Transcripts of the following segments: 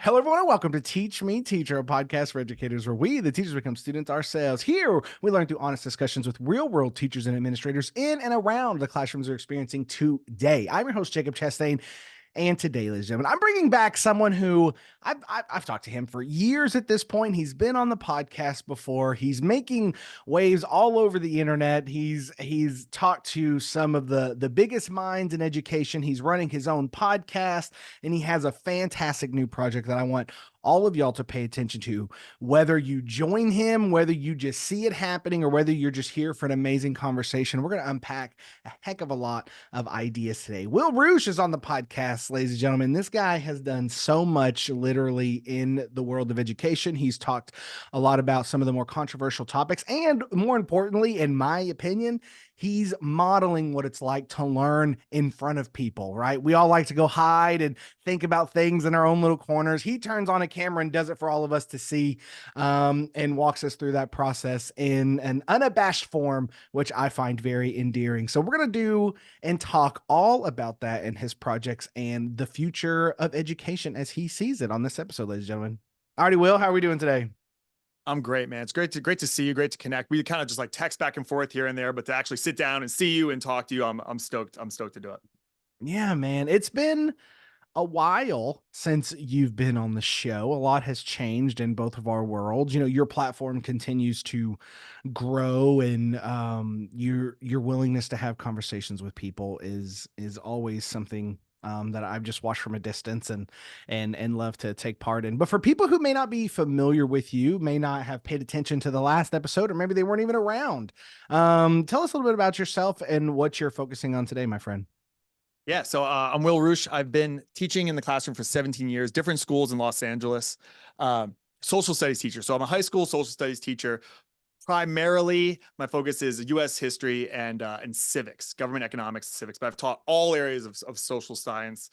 Hello, everyone, and welcome to Teach Me Teacher, a podcast for educators where we, the teachers, become students ourselves. Here, we learn through honest discussions with real world teachers and administrators in and around the classrooms they're experiencing today. I'm your host, Jacob Chastain. And today, ladies and gentlemen, I'm bringing back someone who I've talked to him for years at this point. He's been on the podcast before. He's making waves all over the internet. He's talked to some of the biggest minds in education. He's running his own podcast, and he has a fantastic new project that I want all of y'all to pay attention to, whether you join him, whether you just see it happening, or whether you're just here for an amazing conversation. We're going to unpack a heck of a lot of ideas today. Will Reusch is on the podcast, ladies and gentlemen. This guy has done so much literally in the world of education. He's talked a lot about some of the more controversial topics, and more importantly, in my opinion, he's modeling what it's like to learn in front of people, right? We all like to go hide and think about things in our own little corners. He turns on a camera and does it for all of us to see, and walks us through that process in an unabashed form, which I find very endearing. So we're going to do and talk all about that and his projects and the future of education as he sees it on this episode, ladies and gentlemen. Alrighty, Will, how are we doing today? I'm great, man. It's great to see you. Great to connect. We kind of just like text back and forth here and there, but to actually sit down and see you and talk to you, I'm stoked. I'm stoked to do it. Yeah, man. It's been a while since you've been on the show. A lot has changed in both of our worlds. You know, your platform continues to grow, and your willingness to have conversations with people is always something that I've just watched from a distance and love to take part in. But for people who may not be familiar with you, may not have paid attention to the last episode, or maybe they weren't even around, tell us a little bit about yourself and what you're focusing on today, my friend. Yeah. So I'm Will Reusch. I've been teaching in the classroom for 17 years, different schools in Los Angeles. Social studies teacher. So I'm a high school social studies teacher. Primarily, my focus is U.S. history and civics, government economics, and civics. But I've taught all areas of social science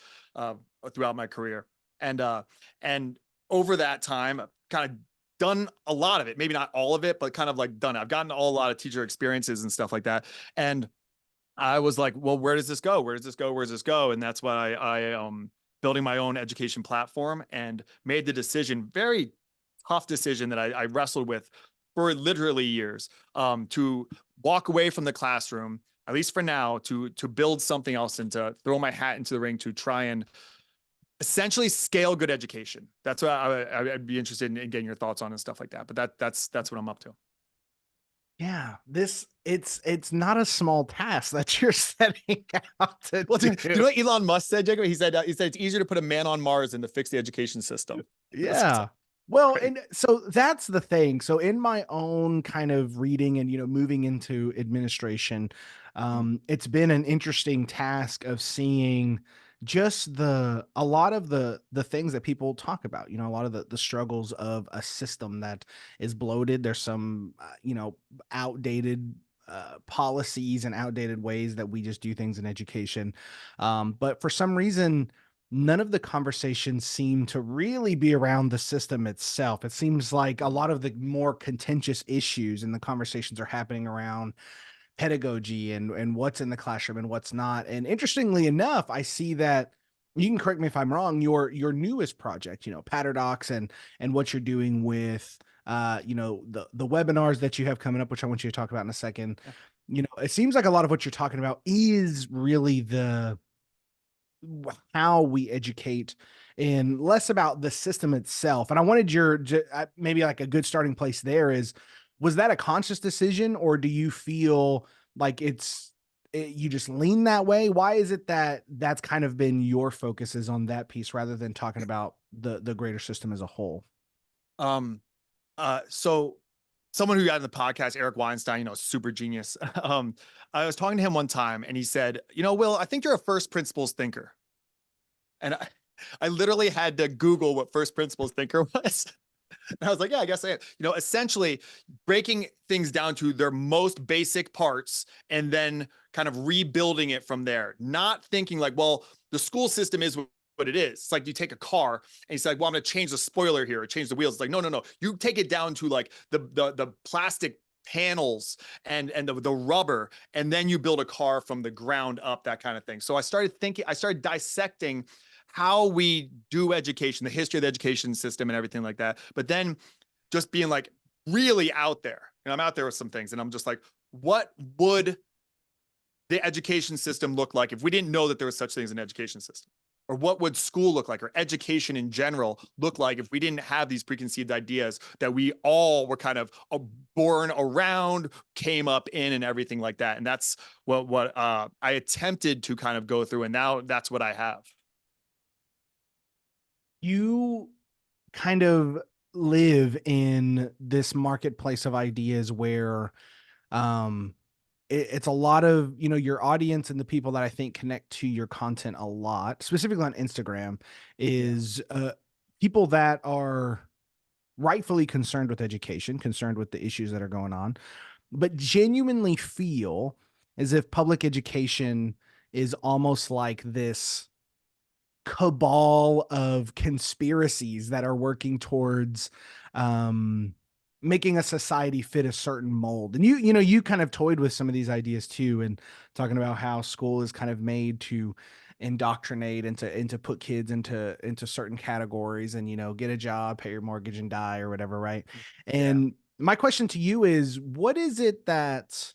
throughout my career, and over that time, I've kind of done a lot of it. Maybe not all of it, but kind of like done it. I've gotten a lot of teacher experiences and stuff like that. And I was like, well, where does this go? Where does this go? Where does this go? And that's why I building my own education platform and made the decision, very tough decision that I wrestled with for literally years, to walk away from the classroom, at least for now, to build something else and to throw my hat into the ring to try and essentially scale good education. That's what I'd be interested in getting your thoughts on and stuff like that. But that's what I'm up to. Yeah, it's not a small task that you're setting out to Well, do you do. know what Elon Musk said, Jacob? He said it's easier to put a man on Mars than to fix the education system. That's Yeah. Well, great. and so that's the thing. So in my own kind of reading and, moving into administration, it's been an interesting task of seeing just a lot of the things that people talk about, a lot of the struggles of a system that is bloated. There's some, outdated policies and outdated ways that we just do things in education. But for some reason, none of the conversations seem to really be around the system itself. It seems like a lot of the more contentious issues and the conversations are happening around pedagogy and what's in the classroom and what's not. And interestingly enough, I see that you can correct me if I'm wrong, your newest project, Patterdox and what you're doing with the webinars that you have coming up, which I want you to talk about in a second. Yeah. It seems like a lot of what you're talking about is really the how we educate and less about the system itself. And I wanted maybe like a good starting place there is, was that a conscious decision, or do you feel like you just lean that way? Why is it that that's kind of been your focus is on that piece rather than talking about the greater system as a whole? Um, so someone who got in the podcast, Eric Weinstein, super genius. I was talking to him one time and he said, Will, I think you're a first principles thinker. And I literally had to Google what first principles thinker was. And I was like, yeah, I guess I am. Essentially breaking things down to their most basic parts and then kind of rebuilding it from there. Not thinking like, well, the school system is what it is. It's like you take a car and it's like, well, I'm going to change the spoiler here or change the wheels. It's like, no. You take it down to like the plastic panels and the rubber, and then you build a car from the ground up, that kind of thing. So I started dissecting how we do education, the history of the education system and everything like that. But then just being like really out there. And I'm out there with some things and I'm just like, what would the education system look like if we didn't know that there was such things as an education system? Or what would school look like, or education in general look like if we didn't have these preconceived ideas that we all were kind of born around, came up in, and everything like that. And that's what I attempted to kind of go through, and now that's what I have. You kind of live in this marketplace of ideas where um it's a lot of, you know, your audience and the people that I think connect to your content a lot, specifically on Instagram, Yeah. is people that are rightfully concerned with education, concerned with the issues that are going on, but genuinely feel as if public education is almost like this cabal of conspiracies that are working towards um making a society fit a certain mold. And you know, you kind of toyed with some of these ideas too, and talking about how school is kind of made to indoctrinate and to put kids into certain categories, and, you know, get a job, pay your mortgage and die or whatever, right? Yeah. And my question to you is, what is it that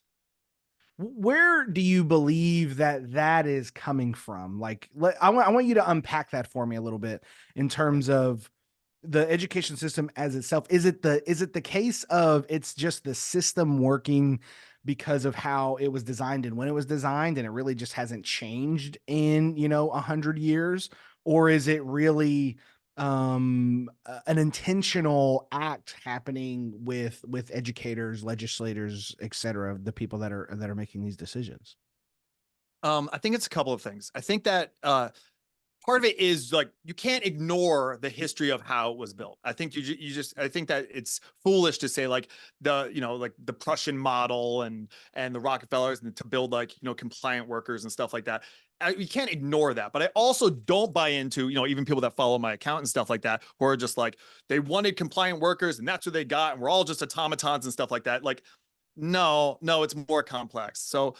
where do you believe that that is coming from? Like, I want you to unpack that for me a little bit in Yeah. terms of the education system as itself. Is it the case of it's just the system working because of how it was designed and when it was designed, and it really just hasn't changed in, you know, 100 years? Or is it really an intentional act happening with educators, legislators, et cetera, the people that are making these decisions? I think it's a couple of things. I think that part of it is like you can't ignore the history of how it was built. I think you just I think that it's foolish to say like like the Prussian model and the Rockefellers and to build like compliant workers and stuff like that. You can't ignore that, but I also don't buy into even people that follow my account and stuff like that who are just like they wanted compliant workers and that's what they got and we're all just automatons and stuff like that. Like no, it's more complex. So,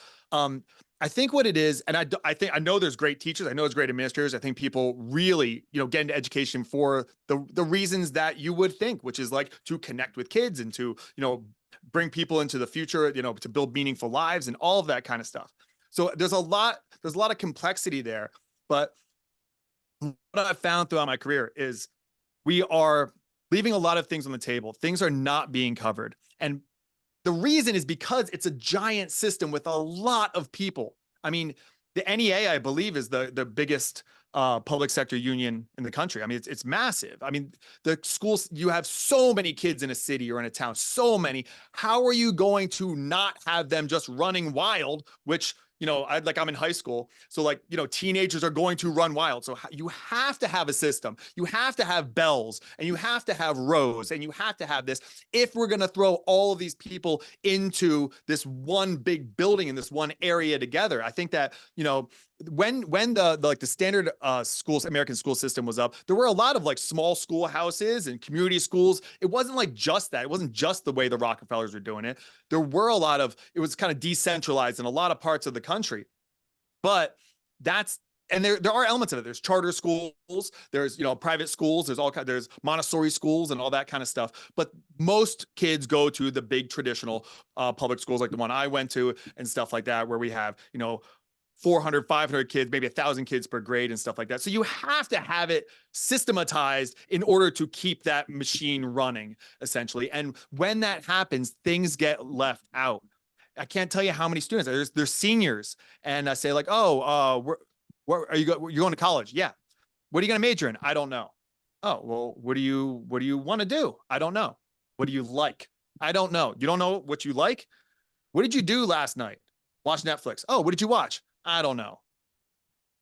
I think what it is, and I think I know there's great teachers, I know there's great administrators. I think people really, get into education for the reasons that you would think, which is like to connect with kids and to, bring people into the future, to build meaningful lives and all of that kind of stuff. So there's a lot of complexity there. But what I've found throughout my career is we are leaving a lot of things on the table. Things are not being covered. And the reason is because it's a giant system with a lot of people. I mean, the NEA, I believe, is the biggest public sector union in the country. I mean, it's massive. I mean, the schools, you have so many kids in a city or in a town, so many. How are you going to not have them just running wild, which I'm in high school. So like, teenagers are going to run wild. So you have to have a system. You have to have bells and you have to have rows and you have to have this if we're going to throw all of these people into this one big building in this one area together. I think that, when the standard schools American school system was up, there were a lot of like small schoolhouses and community schools. It wasn't like just that. It wasn't just the way the Rockefellers were doing it. There were a lot of it was kind of decentralized in a lot of parts of the country. But that's and there are elements of it. There's charter schools, there's private schools, there's Montessori schools and all that kind of stuff. But most kids go to the big traditional public schools like the one I went to and stuff like that, where we have 400, 500 kids, maybe 1,000 kids per grade and stuff like that. So you have to have it systematized in order to keep that machine running, essentially. And when that happens, things get left out. I can't tell you how many students there's seniors, and I say like, oh, where are you you're going to college? Yeah. What are you going to major in? I don't know. Oh, well, what do you want to do? I don't know. What do you like? I don't know. You don't know what you like? What did you do last night? Watch Netflix. Oh, what did you watch? I don't know.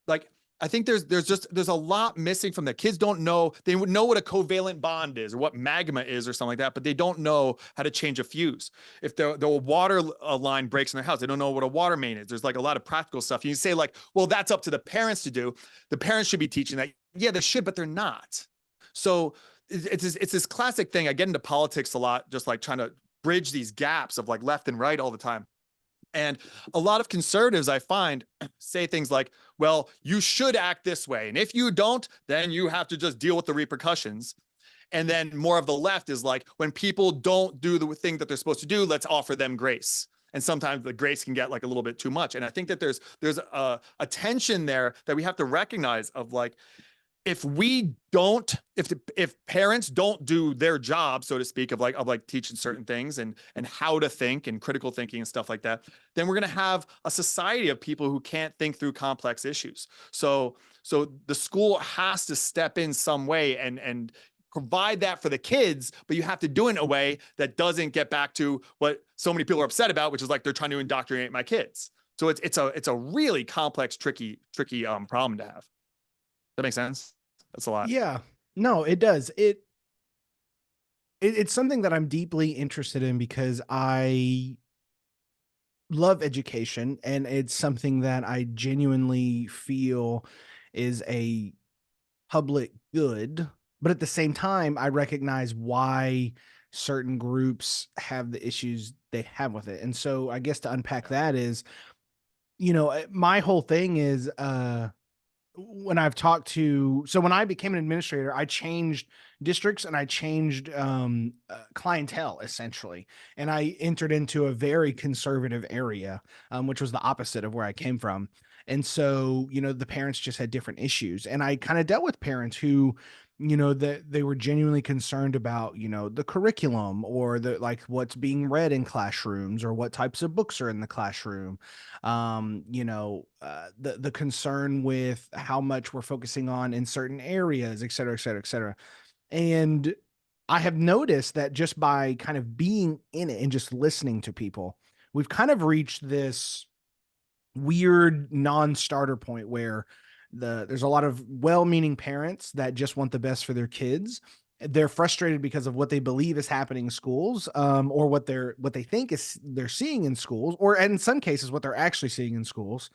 Like, I think there's a lot missing from that. Kids don't know. They would know what a covalent bond is or what magma is or something like that, but they don't know how to change a fuse. If the water line breaks in their house, they don't know what a water main is. There's like a lot of practical stuff. You say like, well, that's up to the parents to do. The parents should be teaching that. Yeah, they should, but they're not. So it's this classic thing. I get into politics a lot, just like trying to bridge these gaps of like left and right all the time. And a lot of conservatives, I find, say things like, well, you should act this way. And if you don't, then you have to just deal with the repercussions. And then more of the left is like, when people don't do the thing that they're supposed to do, let's offer them grace. And sometimes the grace can get like a little bit too much. And I think that there's a tension there that we have to recognize of like, if we don't, if parents don't do their job, so to speak, of like teaching certain things and how to think and critical thinking and stuff like that, then we're going to have a society of people who can't think through complex issues. So the school has to step in some way and provide that for the kids, but you have to do it in a way that doesn't get back to what so many people are upset about, which is like they're trying to indoctrinate my kids. So it's a really complex, tricky problem to have. That makes sense. That's a lot. Yeah. No, it does. It's something that I'm deeply interested in because I love education, and it's something that I genuinely feel is a public good, but at the same time, I recognize why certain groups have the issues they have with it. And so I guess to unpack that is, my whole thing is when I've talked to so when I became an administrator, I changed districts and I changed clientele essentially, and I entered into a very conservative area, which was the opposite of where I came from. And so, the parents just had different issues, and I kind of dealt with parents who, that they were genuinely concerned about, the curriculum or the like what's being read in classrooms or what types of books are in the classroom, the concern with how much we're focusing on in certain areas, et cetera, et cetera, et cetera. And I have noticed that just by kind of being in it and just listening to people, we've kind of reached this weird non-starter point where there's a lot of well-meaning parents that just want the best for their kids. They're frustrated because of what they believe is happening in schools, or what they think is they're seeing in schools, or in some cases what they're actually seeing in schools.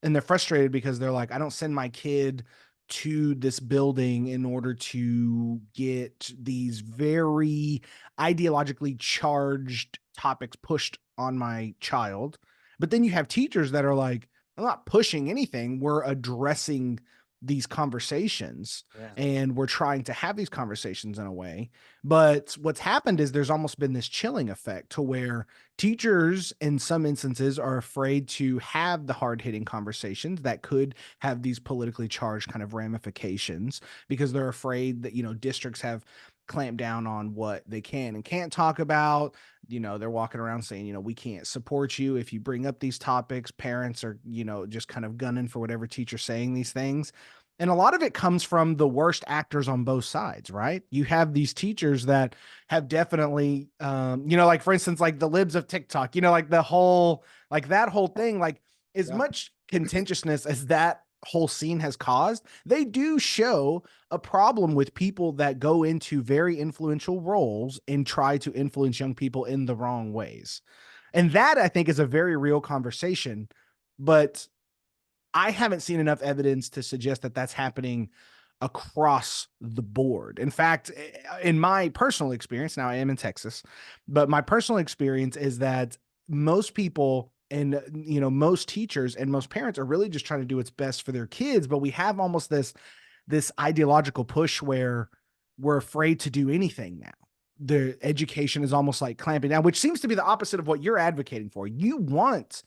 And they're frustrated because they're like, I don't send my kid to this building in order to get these very ideologically charged topics pushed on my child. But then you have teachers that are like, I'm not pushing anything. We're addressing these conversations, Yeah. and we're trying to have these conversations in a way. But what's happened is there's almost been this chilling effect to where teachers in some instances are afraid to have the hard-hitting conversations that could have these politically charged kind of ramifications, because they're afraid that, districts have clamped down on what they can and can't talk about. They're walking around saying, we can't support you if you bring up these topics. Parents are, just kind of gunning for whatever teacher's saying these things. And a lot of it comes from the worst actors on both sides, right? You have these teachers that have definitely, like for instance, like the libs of TikTok, like that whole thing, like as Yeah. much contentiousness as that whole scene has caused, they do show a problem with people that go into very influential roles and try to influence young people in the wrong ways. And that I think is a very real conversation, but I haven't seen enough evidence to suggest that that's happening across the board. In fact, in my personal experience, now I am in Texas, but my personal experience is that most people and most teachers and most parents are really just trying to do what's best for their kids, but we have almost this ideological push where we're afraid to do anything now. The education is almost like clamping down, which seems to be the opposite of what you're advocating for. You want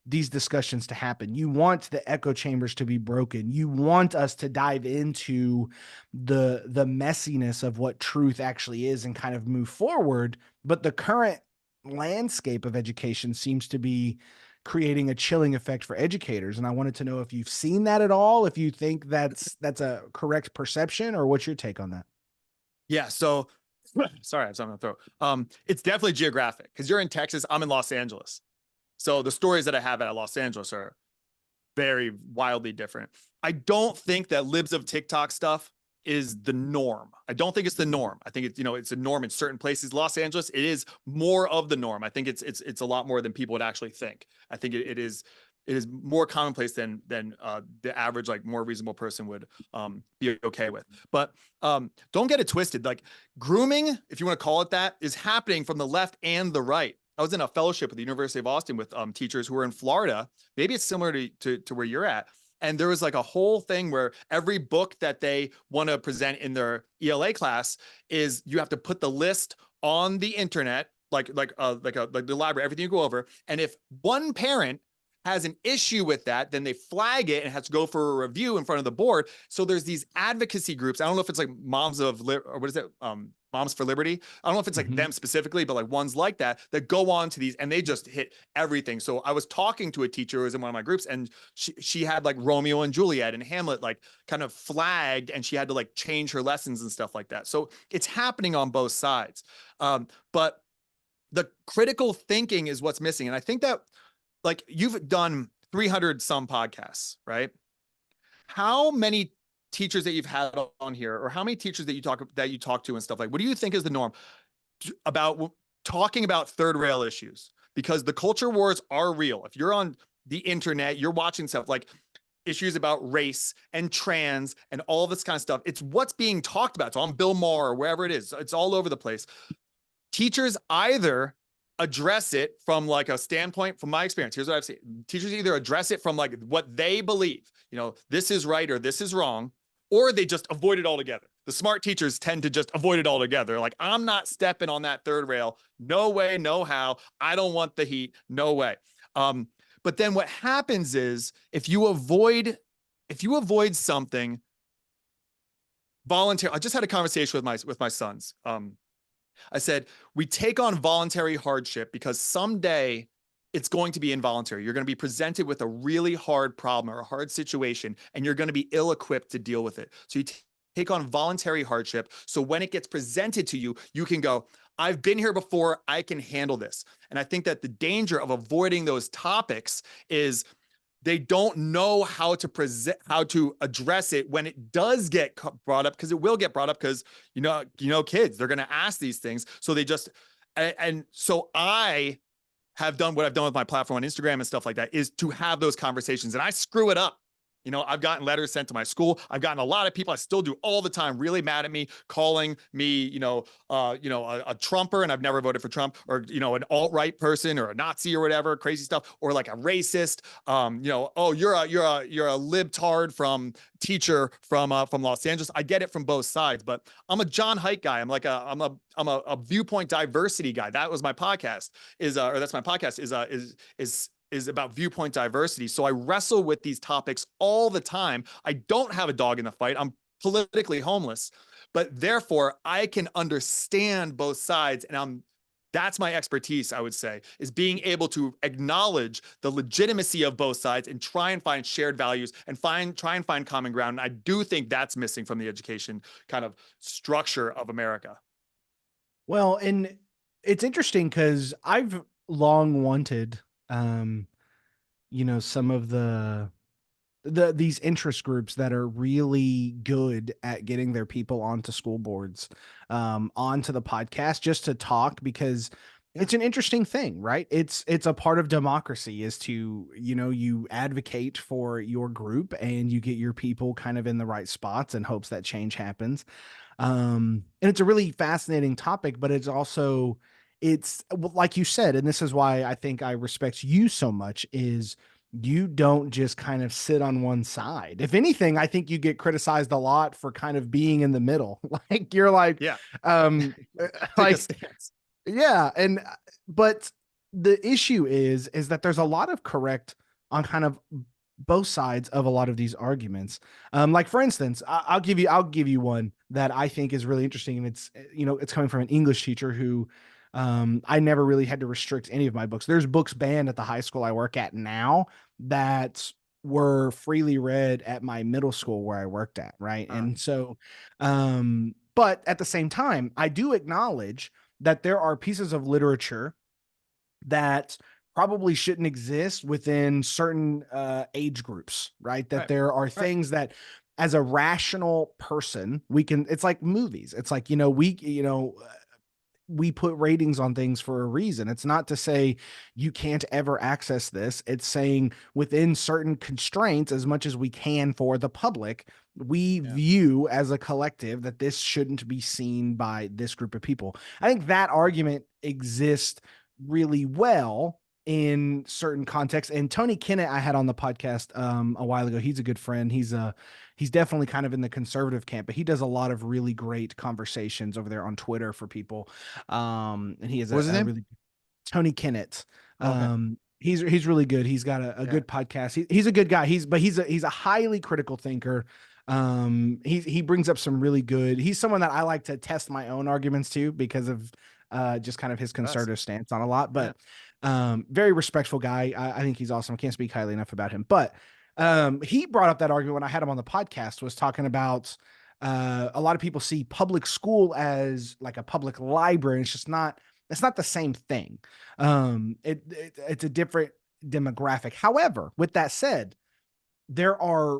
these discussions to happen. You want the echo chambers to be broken. You want us to dive into the messiness of what truth actually is and kind of move forward. But the current landscape of education seems to be creating a chilling effect for educators. And I wanted to know if you've seen that at all, if you think that's a correct perception, or what's your take on that? Yeah. So sorry, I have something to throw. It's definitely geographic because you're in Texas. I'm in Los Angeles. So the stories that I have at Los Angeles are very wildly different. I don't think that libs of TikTok stuff is the norm. I don't think it's the norm. I think it's a norm in certain places. Los Angeles, it is more of the norm. I think it's a lot more than people would actually think. I think it is more commonplace than the average, like more reasonable person would be okay with. But don't get it twisted. Like grooming, if you want to call it that, is happening from the left and the right. I was in a fellowship with the University of Austin with teachers who were in Florida. Maybe it's similar to where you're at. And there was like a whole thing where every book that they want to present in their ELA class is you have to put the list on the internet, like the library, everything you go over. And if one parent has an issue with that, then they flag it and has to go for a review in front of the board. So there's these advocacy groups. I don't know if it's like or what is it? Moms for Liberty. I don't know if it's like Mhm. them specifically, but like ones like that go on to these and they just hit everything. So I was talking to a teacher who was in one of my groups, and she had like Romeo and Juliet and Hamlet like kind of flagged, and she had to like change her lessons and stuff like that. So it's happening on both sides. But the critical thinking is what's missing. And I think that like you've done 300 some podcasts, right? How many teachers that you've had on here, or how many teachers that you talk to and stuff, like what do you think is the norm about talking about third rail issues? Because the culture wars are real. If you're on the internet, you're watching stuff like issues about race and trans and all this kind of stuff. It's what's being talked about. It's on Bill Maher or wherever it is. It's all over the place. Teachers either address it from like a standpoint, from my experience, here's what I've seen. Teachers either address it from like what they believe, this is right or this is wrong, or they just avoid it altogether. The smart teachers tend to just avoid it altogether. Like, I'm not stepping on that third rail. No way, no how. I don't want the heat. No way. But then what happens is if you avoid something voluntary, I just had a conversation with my sons. I said, we take on voluntary hardship because someday it's going to be involuntary. You're going to be presented with a really hard problem or a hard situation, and you're going to be ill-equipped to deal with it. So you take on voluntary hardship. So when it gets presented to you, you can go, I've been here before. I can handle this. And I think that the danger of avoiding those topics is they don't know how to address it when it does get brought up, because it will get brought up, because kids, they're going to ask these things. So they just, and so I have done what I've done with my platform on Instagram and stuff like that, is to have those conversations, and I screw it up. I've gotten letters sent to my school. I've gotten a lot of people, I still do all the time, really mad at me, calling me, a Trumper, and I've never voted for Trump, or, an alt-right person or a Nazi or whatever, crazy stuff, or like a racist, oh, you're a libtard from teacher from Los Angeles. I get it from both sides, but I'm a John Haidt guy. I'm a viewpoint diversity guy. That was my podcast that's my podcast is about viewpoint diversity. So I wrestle with these topics all the time. I don't have a dog in the fight. I'm politically homeless, but therefore I can understand both sides. And that's my expertise, I would say, is being able to acknowledge the legitimacy of both sides and try and find shared values and try and find common ground. And I do think that's missing from the education kind of structure of America. Well, and it's interesting because I've long wanted, some of these interest groups that are really good at getting their people onto school boards, onto the podcast, just to talk, because Yeah. it's an interesting thing, right? It's a part of democracy, is to, you advocate for your group and you get your people kind of in the right spots in hopes that change happens. And it's a really fascinating topic, but it's like you said, and this is why I think I respect you so much, is you don't just kind of sit on one side. If anything, I think you get criticized a lot for kind of being in the middle. Like you're like, Yeah. um, Take a like, stance. yeah. But the issue is that there's a lot of correct on kind of both sides of a lot of these arguments. Like for instance, I'll give you one that I think is really interesting, and it's coming from an English teacher who, I never really had to restrict any of my books. There's books banned at the high school I work at now that were freely read at my middle school where I worked at, right? And so, but at the same time, I do acknowledge that there are pieces of literature that probably shouldn't exist within certain age groups, right? That Right. there are Right. things that, as a rational person, it's like movies. It's like, we put ratings on things for a reason. It's not to say you can't ever access this. It's saying within certain constraints, as much as we can for the public, we Yeah. view as a collective that this shouldn't be seen by this group of people. I think that argument exists really well in certain contexts. And Tony Kennett, I had on the podcast a while ago. He's a good friend. He's definitely kind of in the conservative camp, but he does a lot of really great conversations over there on Twitter for people. And he has What was his a name? really Tony Kennett. Okay. He's really good. He's got a Yeah. good podcast. He's a good guy. He's a highly critical thinker. He brings up some really good. He's someone that I like to test my own arguments to because of just kind of his Best. conservative stance on a lot. Yeah. But very respectful guy. I think he's awesome. I can't speak highly enough about him. But he brought up that argument when I had him on the podcast. Was talking about a lot of people see public school as like a public library. It's just not. It's not the same thing. It's a different demographic. However, with that said, there are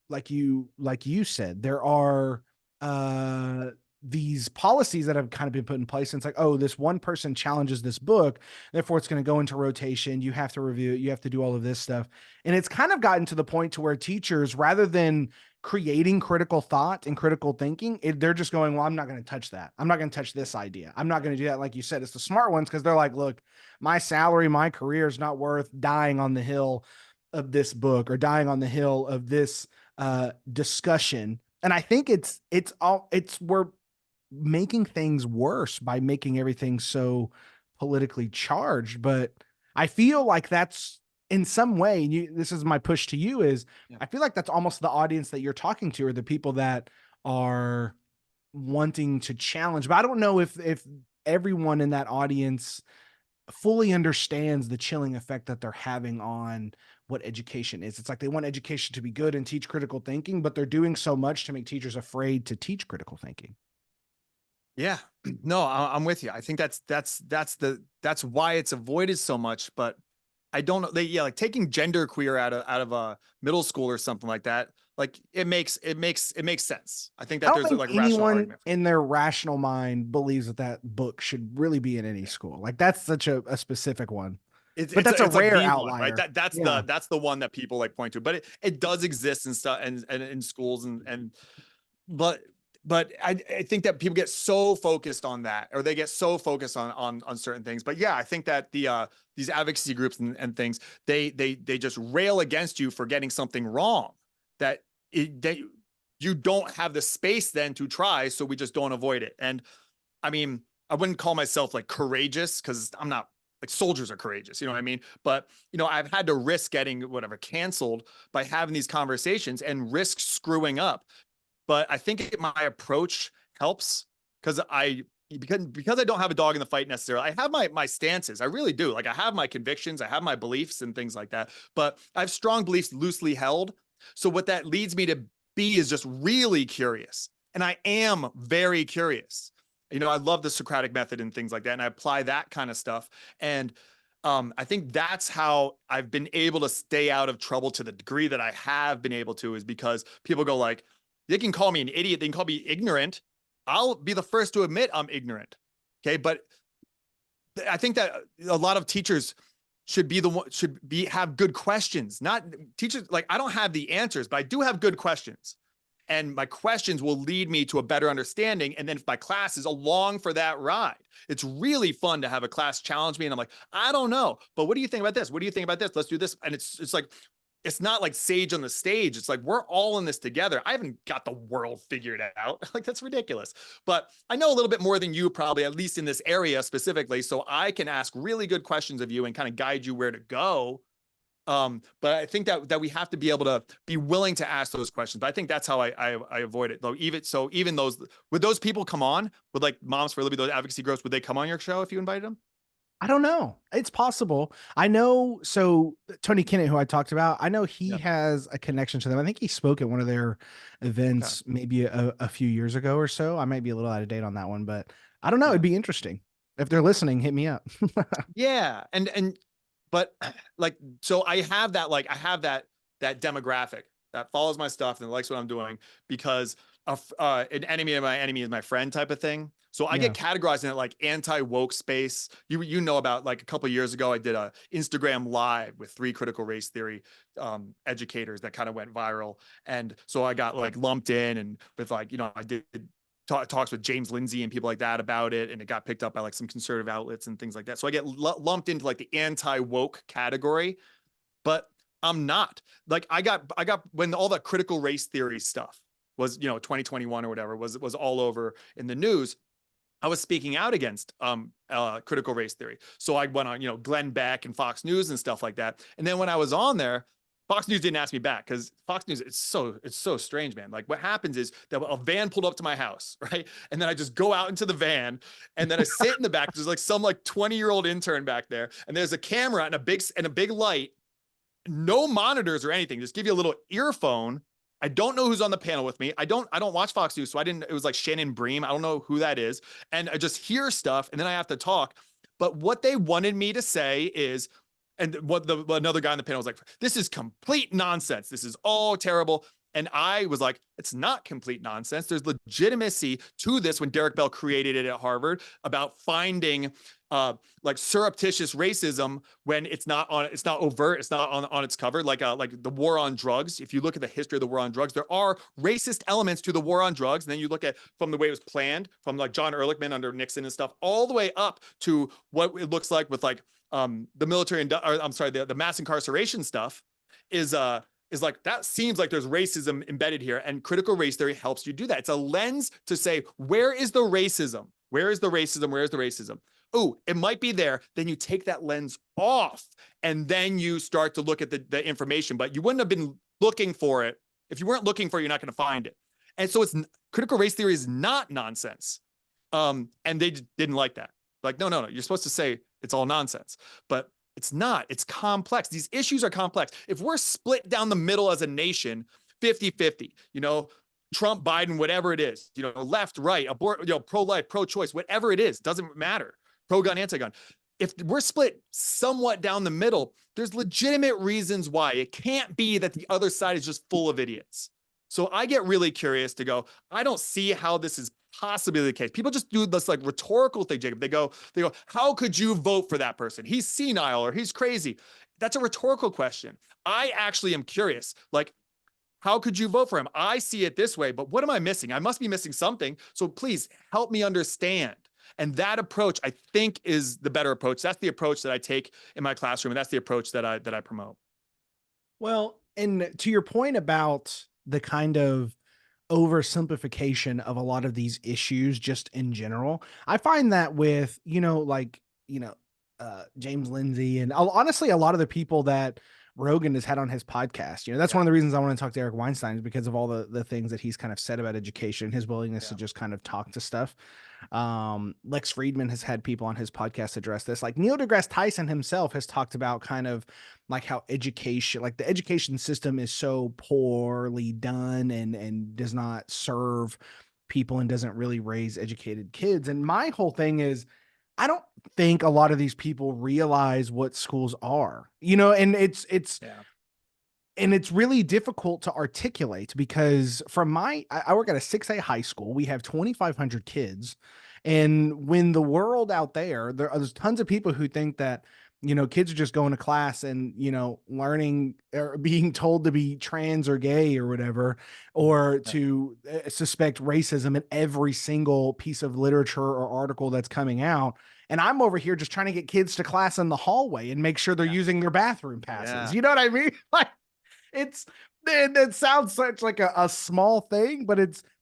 like you said, there are uh these policies that have kind of been put in place. And it's like, oh, this one person challenges this book, therefore it's going to go into rotation. You have to review it, you have to do all of this stuff. And it's kind of gotten to the point to where teachers, rather than creating critical thought and critical thinking, they're just going, well, I'm not going to touch that. I'm not going to touch this idea. I'm not going to do that. Like you said, it's the smart ones because they're like, look, my salary, my career is not worth dying on the hill of this book or dying on the hill of this discussion. And I think we're making things worse by making everything so politically charged. But I feel like that's in some way, this is my push to you is Yeah. I feel like that's almost the audience that you're talking to, or the people that are wanting to challenge. But I don't know if everyone in that audience fully understands the chilling effect that they're having on what education is. It's like they want education to be good and teach critical thinking, but they're doing so much to make teachers afraid to teach critical thinking. Yeah. No, I'm with you. I think that's why it's avoided so much. But I don't know. Like taking gender queer out of a middle school or something like that. Like it makes sense. I think I that don't there's think like a rational anyone argument for in their rational mind believes that that book should really be in any that. school. Like that's such a specific one, It's but it's that's a it's like rare the one, right? outlier. That's Yeah. the one that people like point to, but it does exist and stuff and in schools and but I think that people get so focused on that, or they get so focused on certain things. But yeah, I think that these advocacy groups and things, they just rail against you for getting something wrong, that they you don't have the space then to try, so we just don't avoid it. And I mean, I wouldn't call myself like courageous because I'm not, like soldiers are courageous, you know what I mean? But I've had to risk getting whatever canceled by having these conversations and risk screwing up. But I think my approach helps because I don't have a dog in the fight necessarily. I have my stances. I really do. Like I have my convictions, I have my beliefs and things like that. But I have strong beliefs loosely held. So what that leads me to be is just really curious. And I am very curious. I love the Socratic method and things like that. And I apply that kind of stuff. And I think that's how I've been able to stay out of trouble to the degree that I have been able to, is because people go like, they can call me an idiot, they can call me ignorant. I'll be the first to admit I'm ignorant. Okay. But I think that a lot of teachers have good questions. Not teachers, like I don't have the answers, but I do have good questions. And my questions will lead me to a better understanding. And then if my class is along for that ride, it's really fun to have a class challenge me. And I'm like, I don't know, but what do you think about this? What do you think about this? Let's do this. And it's like, it's not like sage on the stage. It's like, we're all in this together. I haven't got the world figured out. Like, that's ridiculous. But I know a little bit more than you probably, at least in this area specifically. So I can ask really good questions of you and kind of guide you where to go. But I think that we have to be able to be willing to ask those questions. But I think that's how I avoid it. Though even those, would those people come on, would like Moms for Liberty, those advocacy groups, would they come on your show if you invited them? I don't know. It's possible. I know. So Tony Kennett, who I talked about, I know he Yeah. has a connection to them. I think he spoke at one of their Okay. events maybe a few years ago or so. I might be a little out of date on that one, but I don't know. Yeah. It'd be interesting. If they're listening, hit me up. Yeah. But like, so I have that demographic that follows my stuff and likes what I'm doing because an enemy of my enemy is my friend type of thing. So I get Yeah. categorized in it like anti-woke space. You know about, like, a couple of years ago, I did a Instagram live with 3 critical race theory educators that kind of went viral. And so I got like lumped in and with, like, I did talks with James Lindsay and people like that about it, and it got picked up by like some conservative outlets and things like that. So I get lumped into like the anti-woke category, but I'm not. Like I got when all that critical race theory stuff was, 2021 or whatever was all over in the news. I was speaking out against critical race theory. So I went on, Glenn Beck and Fox News and stuff like that. And then when I was on there, Fox News didn't ask me back because Fox News, it's so strange, man. Like what happens is that a van pulled up to my house, right? And then I just go out into the van and then I sit in the back. There's like some like 20-year-old intern back there, and there's a camera and a big light, no monitors or anything. Just give you a little earphone. I don't know who's on the panel with me. I don't watch Fox News, so it was like Shannon Bream. I don't know who that is. And I just hear stuff and then I have to talk. But what they wanted me to say is, and what another guy on the panel was like, this is complete nonsense. This is all terrible. And I was like, it's not complete nonsense. There's legitimacy to this when Derek Bell created it at Harvard about finding like surreptitious racism when it's not overt, it's not on its cover, like the war on drugs. If you look at the history of the war on drugs, there are racist elements to the war on drugs. And then you look at from the way it was planned, from like John Ehrlichman under Nixon and stuff, all the way up to what it looks like with like the military and the mass incarceration stuff is like, that seems like there's racism embedded here, and critical race theory helps you do that. It's a lens to say, where is the racism? Where is the racism? Where is the racism? Oh, it might be there. Then you take that lens off and then you start to look at the information, but you wouldn't have been looking for it. If you weren't looking for it, you're not going to find it. And so critical race theory is not nonsense. And they didn't like that. Like, no, you're supposed to say it's all nonsense, but it's not. It's complex. These issues are complex. If we're split down the middle as a nation, 50-50, Trump, Biden, whatever it is, left, right, pro-life, pro-choice, whatever it is, doesn't matter. Pro-gun, anti-gun. If we're split somewhat down the middle, there's legitimate reasons why. It can't be that the other side is just full of idiots. So I get really curious to go, I don't see how this is possibly the case. People just do this like rhetorical thing, Jacob. They go, how could you vote for that person? He's senile or he's crazy. That's a rhetorical question. I actually am curious, like, how could you vote for him? I see it this way, but what am I missing? I must be missing something. So please help me understand. And that approach, I think, is the better approach. That's the approach that I take in my classroom, and that's the approach that I promote. Well, and to your point about the kind of oversimplification of a lot of these issues just in general, I find that with, James Lindsay and honestly, a lot of the people that Rogan has had on his podcast. That's one of the reasons I want to talk to Eric Weinstein, is because of all the things that he's kind of said about education, his willingness to just kind of talk to stuff. Lex Friedman has had people on his podcast address this. Like Neil deGrasse Tyson himself has talked about kind of like how the education system is so poorly done and does not serve people and doesn't really raise educated kids. And my whole thing is, I don't think a lot of these people realize what schools are, and and it's really difficult to articulate because I work at a 6A high school. We have 2,500 kids. And when the world out there's tons of people who think that, kids are just going to class and, learning or being told to be trans or gay or whatever, or to suspect racism in every single piece of literature or article that's coming out. And I'm over here just trying to get kids to class in the hallway and make sure they're using their bathroom passes. Yeah. You know what I mean? Like it sounds such like a small thing, but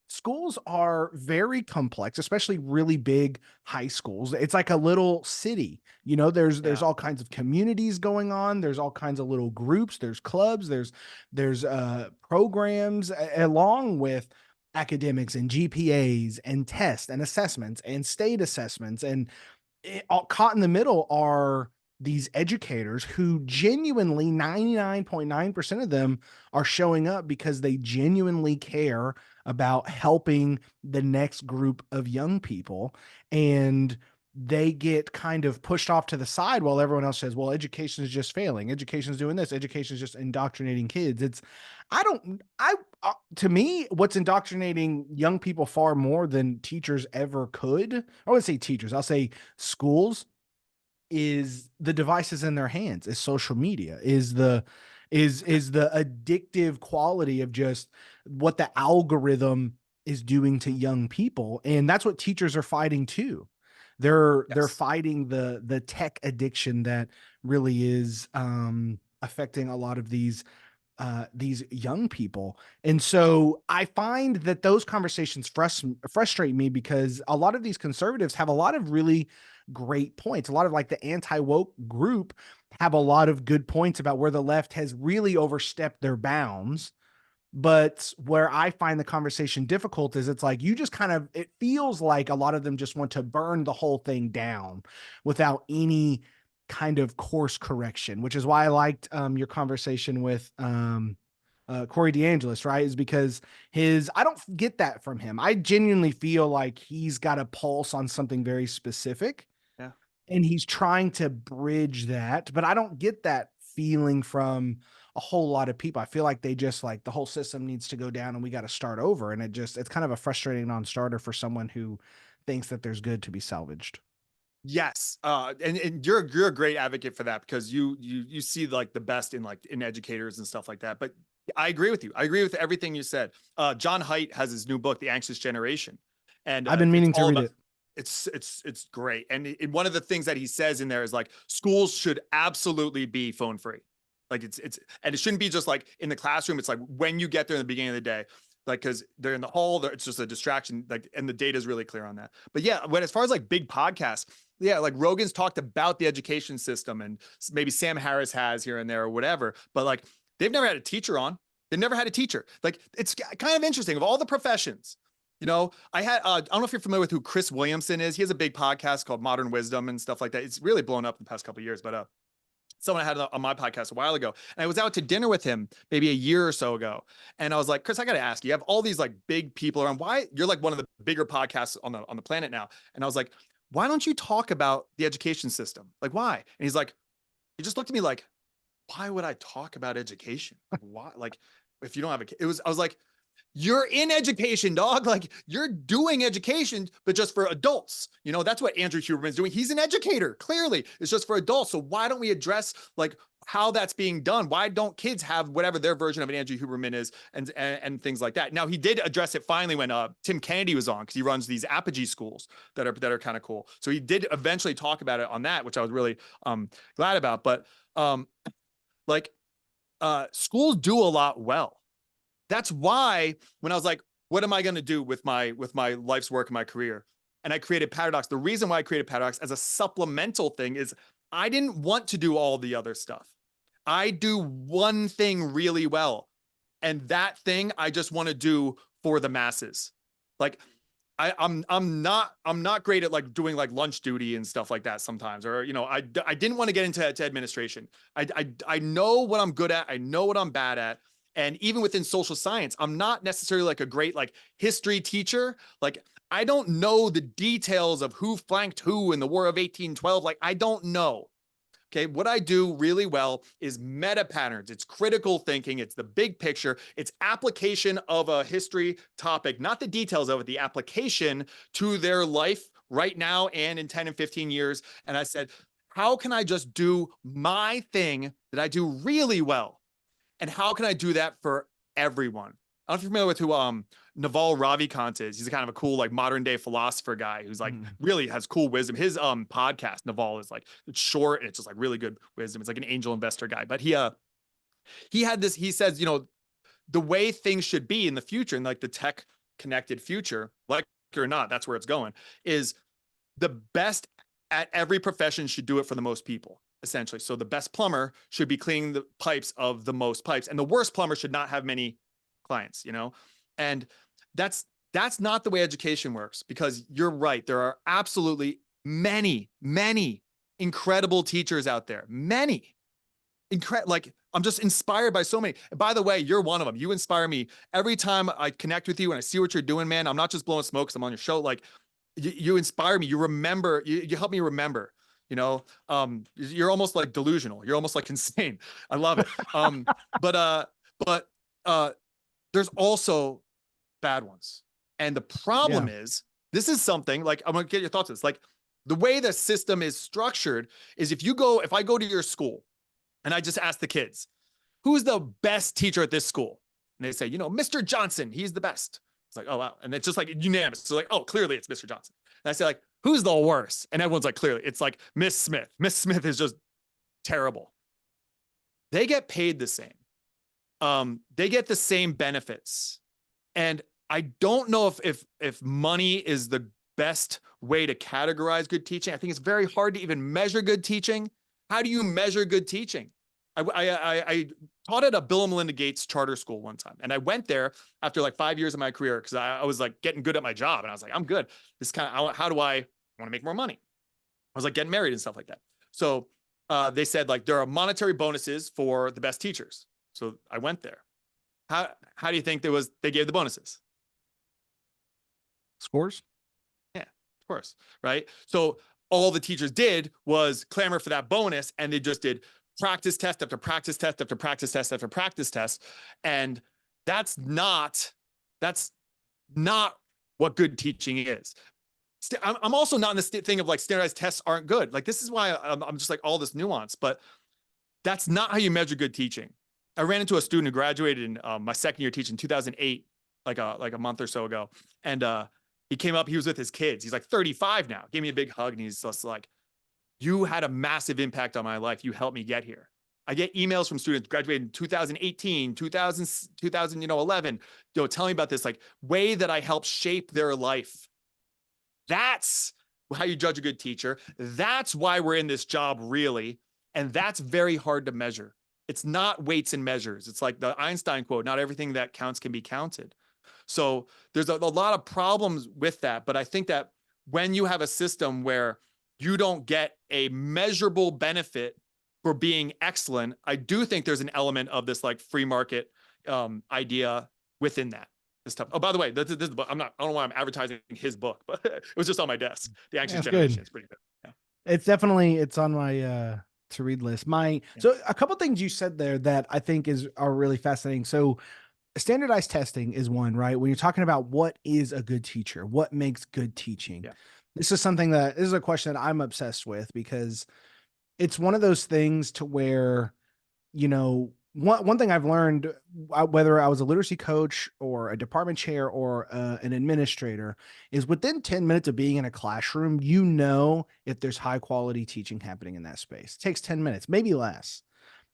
schools are very complex, especially really big high schools. It's like a little city, there's all kinds of communities going on. There's all kinds of little groups, there's clubs, there's programs along with academics and GPAs and tests and assessments and state assessments. And all caught in the middle are these educators who genuinely 99.9% of them are showing up because they genuinely care about helping the next group of young people. And they get kind of pushed off to the side while everyone else says, well, education is just failing. Education is doing this. Education is just indoctrinating kids. To me, what's indoctrinating young people far more than teachers ever could, I wouldn't say teachers, I'll say schools, is the devices in their hands, is social media, is the addictive quality of just what the algorithm is doing to young people, and that's what teachers are fighting too. They're Yes. fighting the tech addiction that really is affecting a lot of these young people. And so I find that those conversations frustrate me because a lot of these conservatives have a lot of really great points. A lot of like the anti woke group have a lot of good points about where the left has really overstepped their bounds. But where I find the conversation difficult is it's like you just kind of, it feels like a lot of them just want to burn the whole thing down without any kind of course correction, which is why I liked your conversation with Corey DeAngelis, right? Is because I don't get that from him. I genuinely feel like he's got a pulse on something very specific Yeah. and he's trying to bridge that, but I don't get that feeling from a whole lot of people. I feel like they just like the whole system needs to go down and we got to start over. And it's kind of a frustrating non-starter for someone who thinks that there's good to be salvaged. Yes. And you're a great advocate for that because you see like the best in educators and stuff like that. But I agree with you. I agree with everything you said. John Haidt has his new book, The Anxious Generation, and I've been it's meaning to all read about it. it's great. And one of the things that he says in there is like schools should absolutely be phone free. Like it's and it shouldn't be just like in the classroom. It's like when you get there in the beginning of the day, like because they're in the hall, it's just a distraction. Like and the data is really clear on that. But yeah, when as far as like big podcasts, yeah, like Rogan's talked about the education system and maybe Sam Harris has here and there or whatever. But like they've never had a teacher on. They've never had a teacher. Like it's kind of interesting of all the professions. You know, I don't know if you're familiar with who Chris Williamson is. He has a big podcast called Modern Wisdom and stuff like that. It's really blown up in the past couple of years, but someone I had on my podcast a while ago, and I was out to dinner with him maybe a year or so ago. And I was like, Chris, I got to ask you, you have all these like big people around. Why you're like one of the bigger podcasts on the planet now? And I was like, why don't you talk about the education system? Like, why? And he's like, he just looked at me like, why would I talk about education? Like, why? Like, if you don't have I was like, you're in education, dog. Like you're doing education, but just for adults. You know, that's what Andrew Huberman is doing. He's an educator. Clearly, it's just for adults. So why don't we address like how that's being done? Why don't kids have whatever their version of an Andrew Huberman is and things like that? Now he did address it finally when Tim Kennedy was on because he runs these Apogee schools that are kind of cool. So he did eventually talk about it on that, which I was really glad about. But like schools do a lot well. That's why when I was like, what am I going to do with my life's work and my career? And I created Patterdox. The reason why I created Patterdox as a supplemental thing is I didn't want to do all the other stuff. I do one thing really well. And that thing I just want to do for the masses. Like I'm not great at like doing like lunch duty and stuff like that sometimes. Or, you know, I didn't want to get into administration. I know what I'm good at. I know what I'm bad at. And even within social science, I'm not necessarily like a great like history teacher. Like I don't know the details of who flanked who in the War of 1812. Like I don't know. Okay, what I do really well is meta patterns. It's critical thinking. It's the big picture. It's application of a history topic, not the details of it, the application to their life right now and in 10 and 15 years. And I said, how can I just do my thing that I do really well? And how can I do that for everyone? I don't know if you're familiar with who Naval Ravikant is. He's a kind of a cool, like modern day philosopher guy who's like really has cool wisdom. His podcast, Naval, is like it's short and it's just like really good wisdom. It's like an angel investor guy. But he had this, he says, you know, the way things should be in the future, and like the tech connected future, like it or not, that's where it's going, is the best at every profession should do it for the most people. Essentially. So the best plumber should be cleaning the pipes of the most pipes, and the worst plumber should not have many clients, you know? And that's not the way education works, because you're right. There are absolutely many, many incredible teachers out there. Many. Like I'm just inspired by so many. By the way, you're one of them. You inspire me every time I connect with you and I see what you're doing, man. I'm not just blowing smoke because I'm on your show. Like you inspire me. You remember, you help me remember. You know, you're almost like delusional. You're almost like insane. I love it. But there's also bad ones. And the Yeah. problem is, this is something like, I'm gonna get your thoughts on this. Like the way the system is structured is if I go to your school and I just ask the kids, who's the best teacher at this school? And they say, you know, Mr. Johnson, he's the best. It's like, oh, wow. And it's just like unanimous. So like, oh, clearly it's Mr. Johnson. And I say like, who's the worst? And everyone's like, clearly it's like Miss Smith. Miss Smith is just terrible. They get paid the same. They get the same benefits. And I don't know if money is the best way to categorize good teaching. I think it's very hard to even measure good teaching. How do you measure good teaching? I taught at a Bill and Melinda Gates charter school one time, and I went there after like 5 years of my career because I was like getting good at my job, and I was like, I'm good. This kind of how do I want to make more money? I was like getting married and stuff like that. So they said like there are monetary bonuses for the best teachers. So I went there. How do you think they gave the bonuses? Scores. Yeah, of course, right? So all the teachers did was clamor for that bonus, and they just did practice test after practice test after practice test after practice test, and that's not what good teaching is. I'm also not in this thing of like standardized tests aren't good. Like this is why I'm just like all this nuance, but that's not how you measure good teaching. I ran into a student who graduated in my second year teaching 2008, like a month or so ago, and he came up. He was with his kids. He's like 35 now. Gave me a big hug, and he's just like, "You had a massive impact on my life. You helped me get here." I get emails from students graduated in 2018, 2011, telling me about this like way that I helped shape their life. That's how you judge a good teacher. That's why we're in this job, really. And that's very hard to measure. It's not weights and measures. It's like the Einstein quote, not everything that counts can be counted. So there's a lot of problems with that. But I think that when you have a system where you don't get a measurable benefit for being excellent, I do think there's an element of this like free market idea within that. This stuff. Oh, by the way, this is the book. I don't know why I'm advertising his book, but it was just on my desk. The Anxious Generation. It's pretty good. Yeah. It's on my to read list. So a couple things you said there that I think are really fascinating. So standardized testing is one, right? When you're talking about what is a good teacher, what makes good teaching. Yeah. This is a question that I'm obsessed with because it's one of those things to where, one thing I've learned, whether I was a literacy coach or a department chair or an administrator, is within 10 minutes of being in a classroom, if there's high quality teaching happening in that space. It takes 10 minutes, maybe less.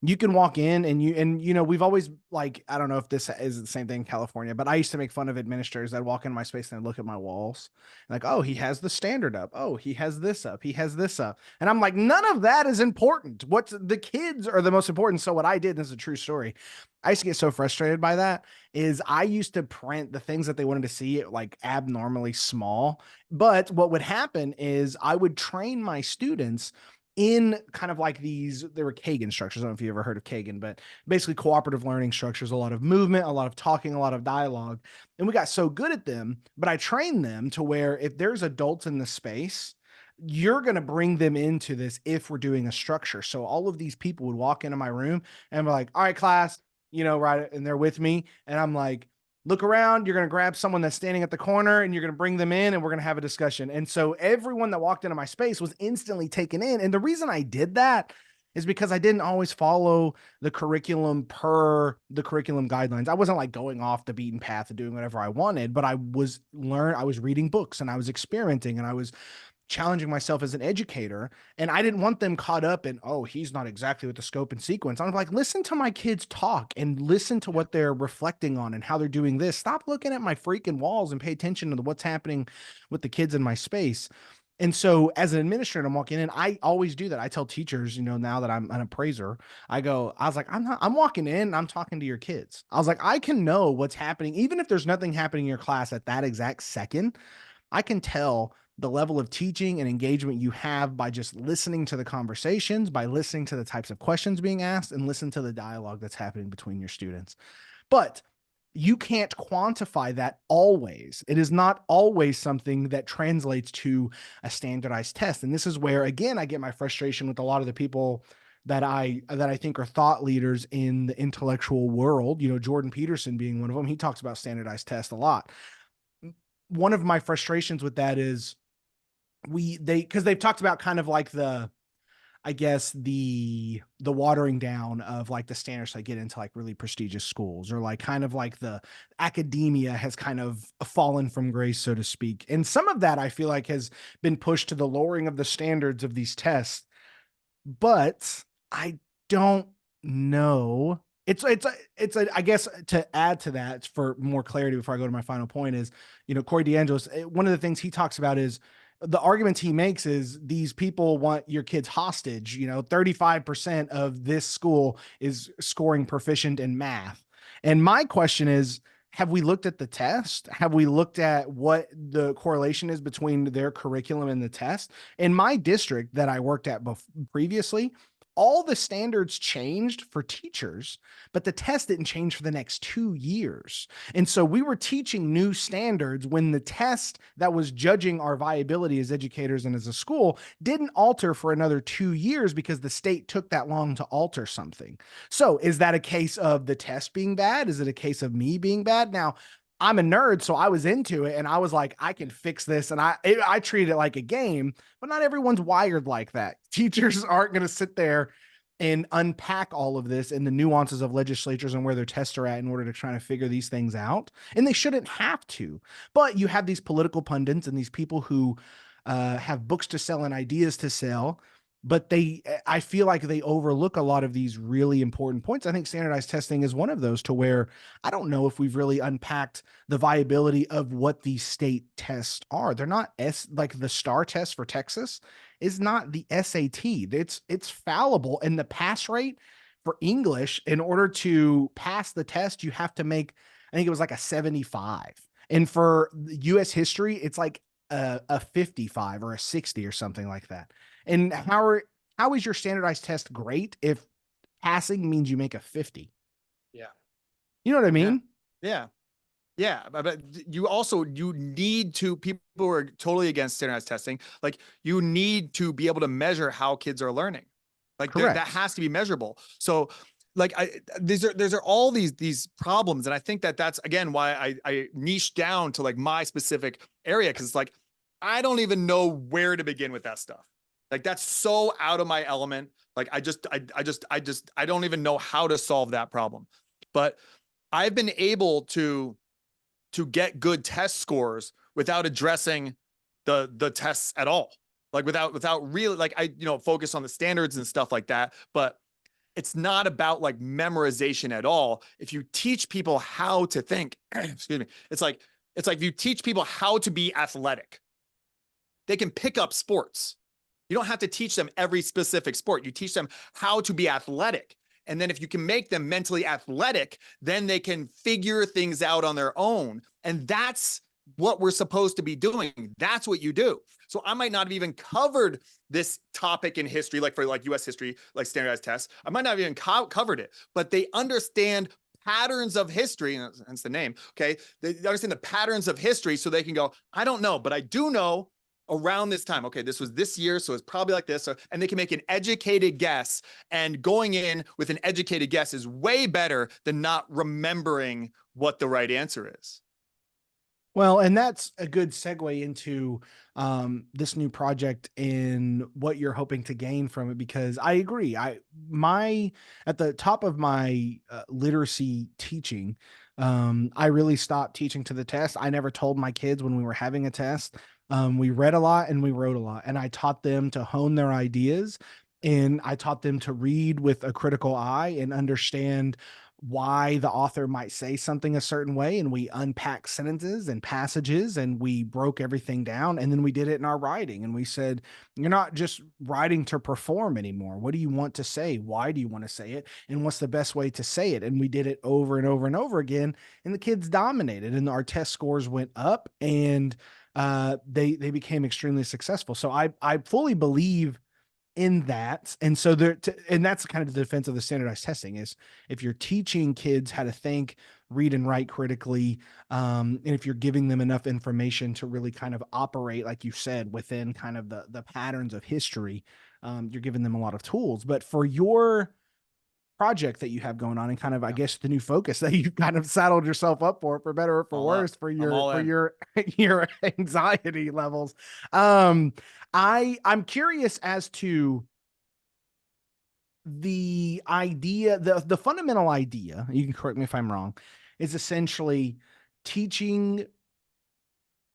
You can walk in and we've always like, I don't know if this is the same thing in California, but I used to make fun of administrators that walk in my space and I'd look at my walls like, oh, he has the standard up. Oh, he has this up. He has this up. And I'm like, none of that is important. What's the kids are the most important. So what I did, and this is a true story. I used to get so frustrated by that is I used to print the things that they wanted to see like abnormally small. But what would happen is I would train my students in kind of like there were Kagan structures. I don't know if you ever heard of Kagan, but basically cooperative learning structures, a lot of movement, a lot of talking, a lot of dialogue. And we got so good at them, but I trained them to where if there's adults in the space, you're going to bring them into this if we're doing a structure. So all of these people would walk into my room and be like, all right, class, right. And they're with me. And I'm like, look around, you're going to grab someone that's standing at the corner and you're going to bring them in and we're going to have a discussion. And so everyone that walked into my space was instantly taken in. And the reason I did that is because I didn't always follow the curriculum per the curriculum guidelines. I wasn't like going off the beaten path and doing whatever I wanted, but I was reading books and I was experimenting and I was challenging myself as an educator. And I didn't want them caught up in, oh, he's not exactly with the scope and sequence. I'm like, listen to my kids talk and listen to what they're reflecting on and how they're doing this. Stop looking at my freaking walls and pay attention to what's happening with the kids in my space. And so as an administrator, I'm walking in, I always do that. I tell teachers, now that I'm an appraiser, I was like, I'm walking in and I'm talking to your kids. I was like, I can know what's happening. Even if there's nothing happening in your class at that exact second, I can tell the level of teaching and engagement you have by just listening to the conversations, by listening to the types of questions being asked, and listen to the dialogue that's happening between your students. But you can't quantify that always. It is not always something that translates to a standardized test. And this is where, again, I get my frustration with a lot of the people that I think are thought leaders in the intellectual world, Jordan Peterson being one of them. He talks about standardized tests a lot. One of my frustrations with that is because they've talked about kind of like I guess the watering down of like the standards that get into like really prestigious schools, or like kind of like the academia has kind of fallen from grace, so to speak. And some of that I feel like has been pushed to the lowering of the standards of these tests, but I don't know. I guess to add to that for more clarity before I go to my final point is, Corey DeAngelis, one of the things he talks about is the arguments he makes is these people want your kids hostage. 35% of this school is scoring proficient in math. And my question is, have we looked at the test? Have we looked at what the correlation is between their curriculum and the test? In my district that I worked at previously, all the standards changed for teachers, but the test didn't change for the next 2 years. And so we were teaching new standards when the test that was judging our viability as educators and as a school didn't alter for another 2 years because the state took that long to alter something. So is that a case of the test being bad? Is it a case of me being bad? Now, I'm a nerd, so I was into it and I was like, I can fix this. And I treated it like a game, but not everyone's wired like that. Teachers aren't going to sit there and unpack all of this and the nuances of legislatures and where their tests are at in order to try to figure these things out. And they shouldn't have to. But you have these political pundits and these people who have books to sell and ideas to sell, but I feel like they overlook a lot of these really important points. I think standardized testing is one of those, to where I don't know if we've really unpacked the viability of what these state tests are. They're not like the STAR test for Texas is not the SAT. It's fallible, and the pass rate for English, in order to pass the test, you have to make, I think it was like a 75. And for US history, it's like a 55 or a 60 or something like that. And how is your standardized test great if passing means you make a 50? Yeah. You know what I Yeah. mean? Yeah. Yeah, but you need to, people who are totally against standardized testing, like you need to be able to measure how kids are learning. Like that Correct. has to be measurable. So like these are all these problems, and I think that's again why I niche down to like my specific area, because it's like I don't even know where to begin with that stuff. Like that's so out of my element. Like I don't even know how to solve that problem. But I've been able to get good test scores without addressing the tests at all. Like without really, like I focus on the standards and stuff like that, but it's not about like memorization at all. If you teach people how to think, excuse me, it's like if you teach people how to be athletic, they can pick up sports. You don't have to teach them every specific sport. You teach them how to be athletic. And then if you can make them mentally athletic, then they can figure things out on their own. And that's what we're supposed to be doing. That's what you do. So I might not have even covered this topic in history, like for like US history, like standardized tests. I might not have even covered it, but they understand patterns of history, and hence the name. Okay. They understand the patterns of history, so they can go, I don't know, but I do know around this time, okay, this was this year, so it's probably like this. And they can make an educated guess. And going in with an educated guess is way better than not remembering what the right answer is. Well, and that's a good segue into this new project and what you're hoping to gain from it, because I agree. My at the top of my literacy teaching, I really stopped teaching to the test. I never told my kids when we were having a test. We read a lot and we wrote a lot, and I taught them to hone their ideas, and I taught them to read with a critical eye and understand why the author might say something a certain way. And we unpacked sentences and passages and we broke everything down. And then we did it in our writing. And we said, you're not just writing to perform anymore. What do you want to say? Why do you want to say it? And what's the best way to say it? And we did it over and over and over again. And the kids dominated and our test scores went up, and they became extremely successful. So I fully believe in that. And so and that's kind of the defense of the standardized testing is, if you're teaching kids how to think, read and write critically, and if you're giving them enough information to really kind of operate, like you said, within kind of the patterns of history, you're giving them a lot of tools. But for your project that you have going on, and kind of, I Yeah. guess, the new focus that you've kind of saddled yourself up for better or for All up. worse, for I'm your all in. your anxiety levels. I'm curious as to the idea, the fundamental idea, you can correct me if I'm wrong, is essentially teaching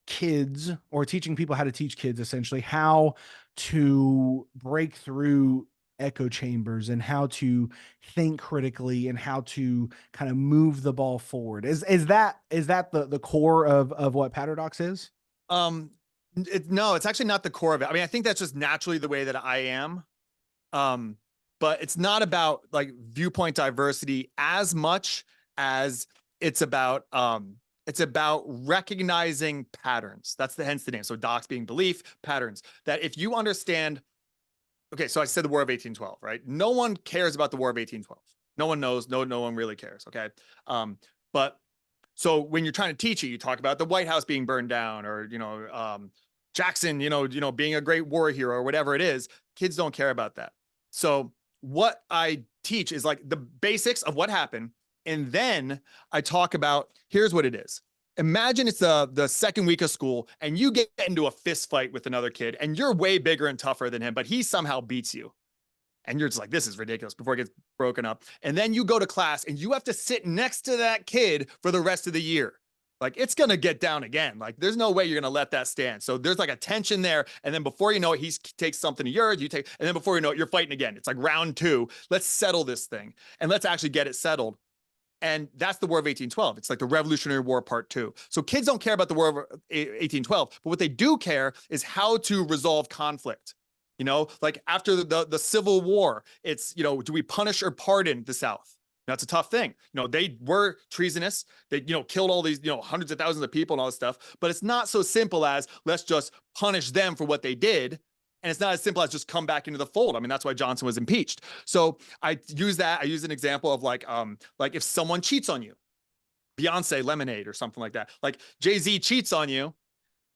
kids or teaching people how to teach kids essentially how to break through echo chambers and how to think critically and how to kind of move the ball forward. Is that the core of what Patterdox is? Um, no, it's actually not the core of it. I mean, I think that's just naturally the way that I am. Um, but it's not about like viewpoint diversity as much as it's about it's about recognizing patterns. That's the hence the name. So docs being belief, patterns. That if you understand, okay, so I said the War of 1812, right? No one cares about the War of 1812. No one knows, no one really cares. Okay. But so when you're trying to teach it, you talk about the White House being burned down, or Jackson, being a great war hero or whatever it is. Kids don't care about that. So what I teach is like the basics of what happened, and then I talk about here's what it is. Imagine it's the second week of school, and you get into a fist fight with another kid, and you're way bigger and tougher than him, but he somehow beats you. And you're just like, this is ridiculous, before it gets broken up. And then you go to class and you have to sit next to that kid for the rest of the year. Like, it's going to get down again. Like, there's no way you're going to let that stand. So there's like a tension there. And then before you know it, he takes something of yours, you take, and then before you know it, you're fighting again. It's like round two. Let's settle this thing and let's actually get it settled. And that's the War of 1812. It's like the Revolutionary War Part Two. So kids don't care about the War of 1812, but what they do care is how to resolve conflict. Like after the Civil War, it's, do we punish or pardon the South? That's a tough thing. They were treasonous. They, killed all these, hundreds of thousands of people and all this stuff. But it's not so simple as let's just punish them for what they did. And it's not as simple as just come back into the fold. I mean, that's why Johnson was impeached. So I use an example of like if someone cheats on you, Beyonce Lemonade or something like that. Like Jay-Z cheats on you.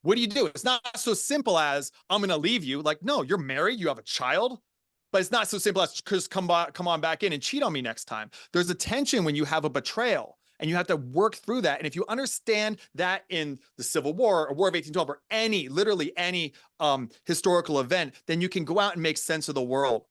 What do you do? It's not so simple as I'm going to leave you. Like, no, you're married, you have a child, but it's not so simple as just come on back in and cheat on me next time. There's a tension when you have a betrayal, and you have to work through that. And if you understand that in the Civil War or War of 1812 or literally any historical event, then you can go out and make sense of the world.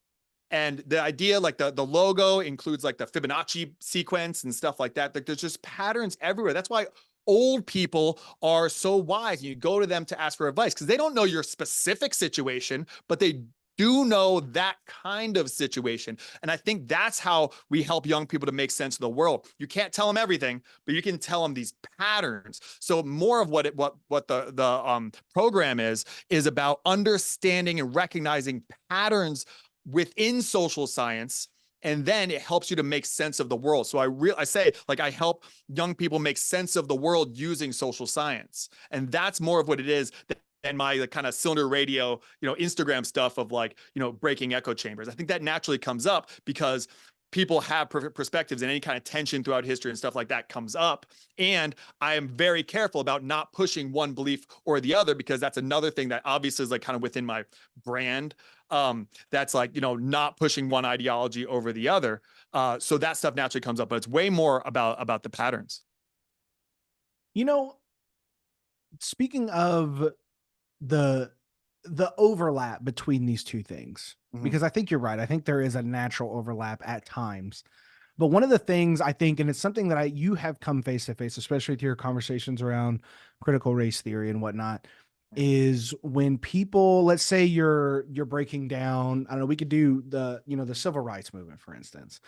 And the idea, like the logo includes like the Fibonacci sequence and stuff like that. Like there's just patterns everywhere. That's why old people are so wise. You go to them to ask for advice because they don't know your specific situation, but they do know that kind of situation. And I think that's how we help young people to make sense of the world. You can't tell them everything, but you can tell them these patterns. So more of what the program is about understanding and recognizing patterns within social science, and then it helps you to make sense of the world. So I say, like, I help young people make sense of the world using social science, and that's more of what it is than my kind of cylinder radio, Instagram stuff of like, breaking echo chambers. I think that naturally comes up because people have perspectives, and any kind of tension throughout history and stuff like that comes up. And I am very careful about not pushing one belief or the other, because that's another thing that obviously is like kind of within my brand. That's like, not pushing one ideology over the other. So that stuff naturally comes up, but it's way more about the patterns. You know, speaking of the overlap between these two things, Mhm. because I think you're right. I think there is a natural overlap at times. But one of the things I think, and it's something that you have come face to face, especially with your conversations around critical race theory and whatnot, is when people, let's say you're breaking down, I don't know, we could do the civil rights movement, for instance,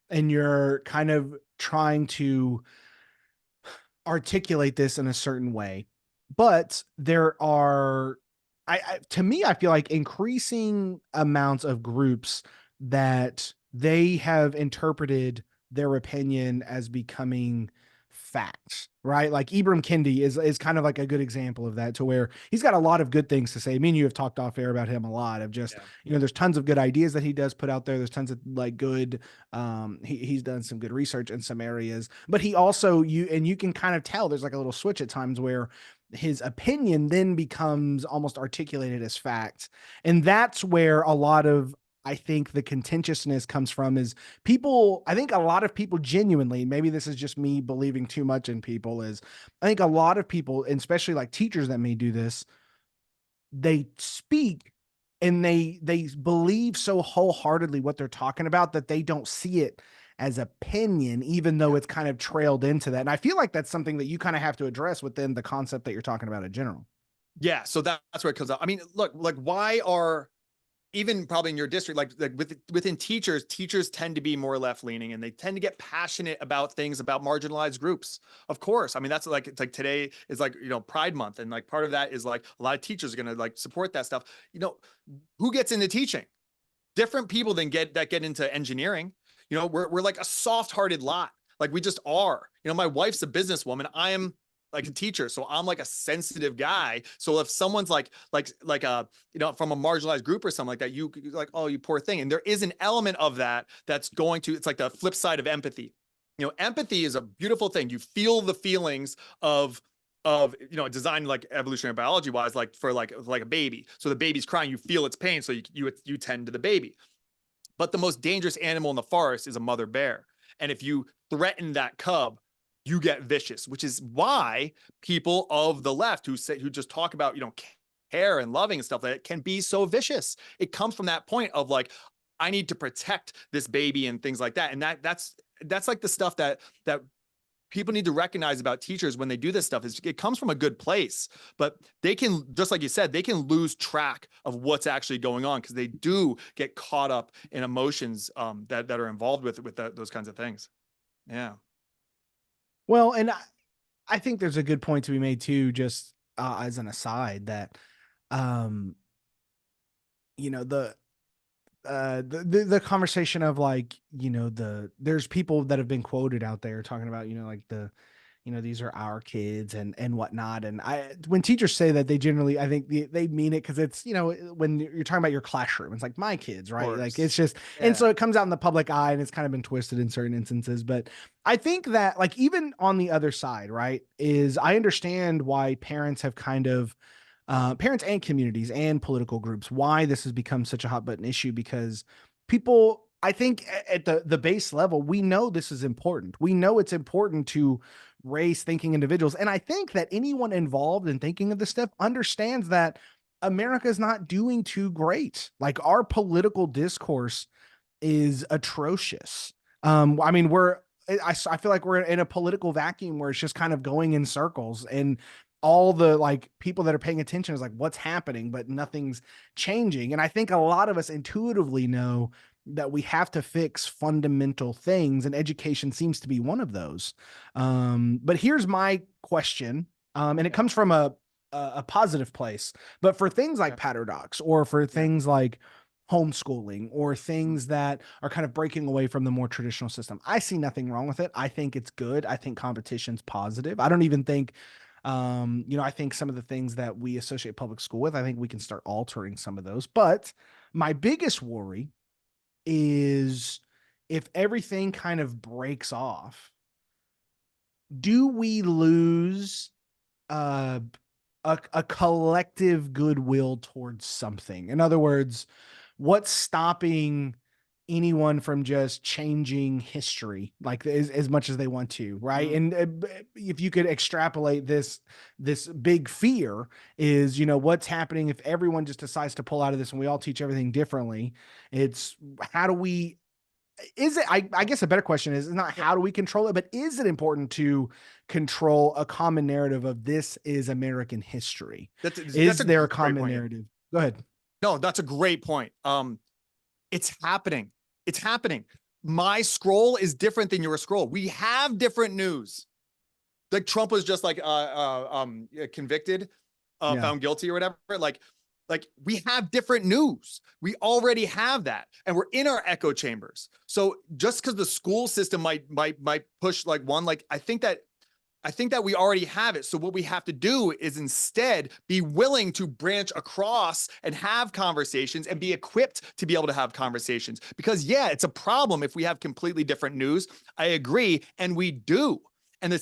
and you're kind of trying to articulate this in a certain way. But there are, to me, I feel like increasing amounts of groups that they have interpreted their opinion as becoming fact, right? Like Ibram Kendi is kind of like a good example of that, to where he's got a lot of good things to say. Me and you have talked off air about him a lot of just, Yeah. there's tons of good ideas that he does put out there. There's tons of like good, he's done some good research in some areas, but he also, you can kind of tell there's like a little switch at times where his opinion then becomes almost articulated as fact. And that's where a lot of, I think, the contentiousness comes from, is people, I think a lot of people genuinely, maybe this is just me believing too much in people, is I think a lot of people, and especially like teachers that may do this, they speak and they believe so wholeheartedly what they're talking about that they don't see it as opinion, even though Yeah. it's kind of trailed into that. And I feel like that's something that you kind of have to address within the concept that you're talking about in general. Yeah. So that's where it comes out. I mean, look, like why are even probably in your district, like within teachers, teachers tend to be more left leaning and they tend to get passionate about things about marginalized groups. Of course. I mean, that's like, it's like today is like, Pride Month. And like part of that is like a lot of teachers are going to like support that stuff. Who gets into teaching? Different people than get into engineering. We're like a soft-hearted lot. Like we just are. My wife's a businesswoman. I am like a teacher, so I'm like a sensitive guy. So if someone's like a from a marginalized group or something like that, you like, oh, you poor thing. And there is an element of that that's going to. It's like the flip side of empathy. Empathy is a beautiful thing. You feel the feelings of designed like evolutionary biology wise, like for like a baby. So the baby's crying, you feel its pain, so you tend to the baby. But the most dangerous animal in the forest is a mother bear, and if you threaten that cub, you get vicious. Which is why people of the left who just talk about care and loving and stuff like that can be so vicious. It comes from that point of like, I need to protect this baby and things like that, and that's like the stuff that people need to recognize about teachers when they do this stuff is it comes from a good place, but they can, just like you said, they can lose track of what's actually going on because they do get caught up in emotions that are involved with those kinds of things. Yeah. Well, and I think there's a good point to be made too, just as an aside that, um, the the conversation of like, there's people that have been quoted out there talking about, like these are our kids and whatnot. And when teachers say that, they generally, I think they mean it because it's, when you're talking about your classroom, it's like my kids, Of right? Like course. it's just, and so Yeah. it comes out in the public eye and it's kind of been twisted in certain instances. But I think that like even on the other side, right, is I understand why parents have kind of, parents and communities and political groups, why this has become such a hot button issue because people, I think at the base level, we know this is important. We know it's important to raise thinking individuals. And I think that anyone involved in thinking of this stuff understands that America is not doing too great. Like our political discourse is atrocious. I mean, I feel like we're in a political vacuum where it's just kind of going in circles and all the like people that are paying attention is like what's happening, but nothing's changing. And I think a lot of us intuitively know that we have to fix fundamental things, and education seems to be one of those. But here's my question, and it Yeah. comes from a positive place. But for things like Yeah. Patterdox, or for Yeah. things like homeschooling, or Mhm. things that are kind of breaking away from the more traditional system, I see nothing wrong with it. I think it's good. I think competition's positive. I don't even think, I think some of the things that we associate public school with, I think we can start altering some of those. But my biggest worry is if everything kind of breaks off, do we lose uh, a collective goodwill towards something? In other words, what's stopping anyone from just changing history like as much as they want to, right? Mhm. And if you could extrapolate this big fear is, what's happening if everyone just decides to pull out of this and we all teach everything differently? It's how do we, is it, I guess a better question is not Yeah. how do we control it, but is it important to control a common narrative of this is American history? That's Is a there a great common point. Yeah. narrative? Go ahead. No, that's a great point. It's happening. It's happening. My scroll is different than your scroll. We have different news. Like Trump was just like convicted, Yeah. found guilty or whatever. Like we have different news. We already have that, and we're in our echo chambers. So just because the school system might push like one, like I think that we already have it. So what we have to do is instead be willing to branch across and have conversations and be equipped to be able to have conversations. Because yeah, it's a problem if we have completely different news. I agree, and we do. And the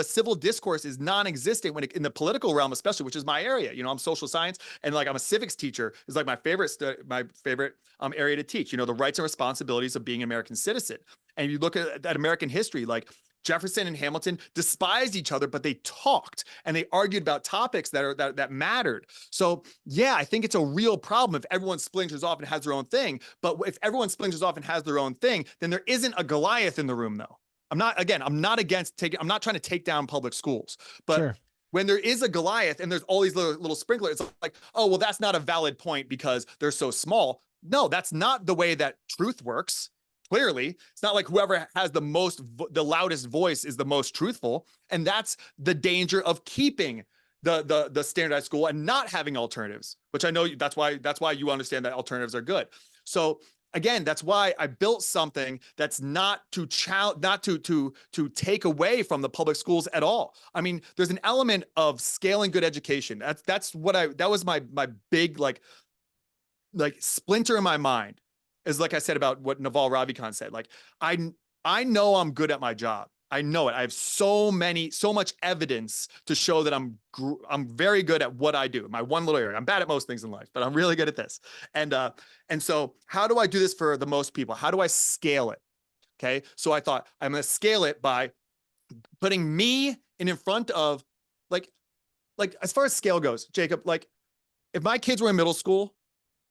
civil discourse is non-existent in the political realm, especially, which is my area. I'm social science, and like I'm a civics teacher. Is like my favorite area to teach. The rights and responsibilities of being an American citizen. And you look at American history, like Jefferson and Hamilton despised each other, but they talked and they argued about topics that mattered. So yeah, I think it's a real problem if everyone splinters off and has their own thing. But if everyone splinters off and has their own thing, then there isn't a Goliath in the room, though. I'm not against taking, I'm not trying to take down public schools, but Sure. when there is a Goliath and there's all these little sprinklers, it's like, oh, well, that's not a valid point because they're so small. No, that's not the way that truth works. Clearly, it's not like whoever has the loudest voice is the most truthful. And that's the danger of keeping the standardized school and not having alternatives, which I know that's why you understand that alternatives are good. So again, that's why I built something that's not to take away from the public schools at all. I mean, there's an element of scaling good education. That was my big like splinter in my mind, is like I said about what Naval Ravikant said. Like I know I'm good at my job. I know it. I have so much evidence to show that I'm very good at what I do. My one little area. I'm bad at most things in life, but I'm really good at this. And so how do I do this for the most people? How do I scale it? Okay. So I thought I'm going to scale it by putting me in front of like as far as scale goes, Jacob, like if my kids were in middle school,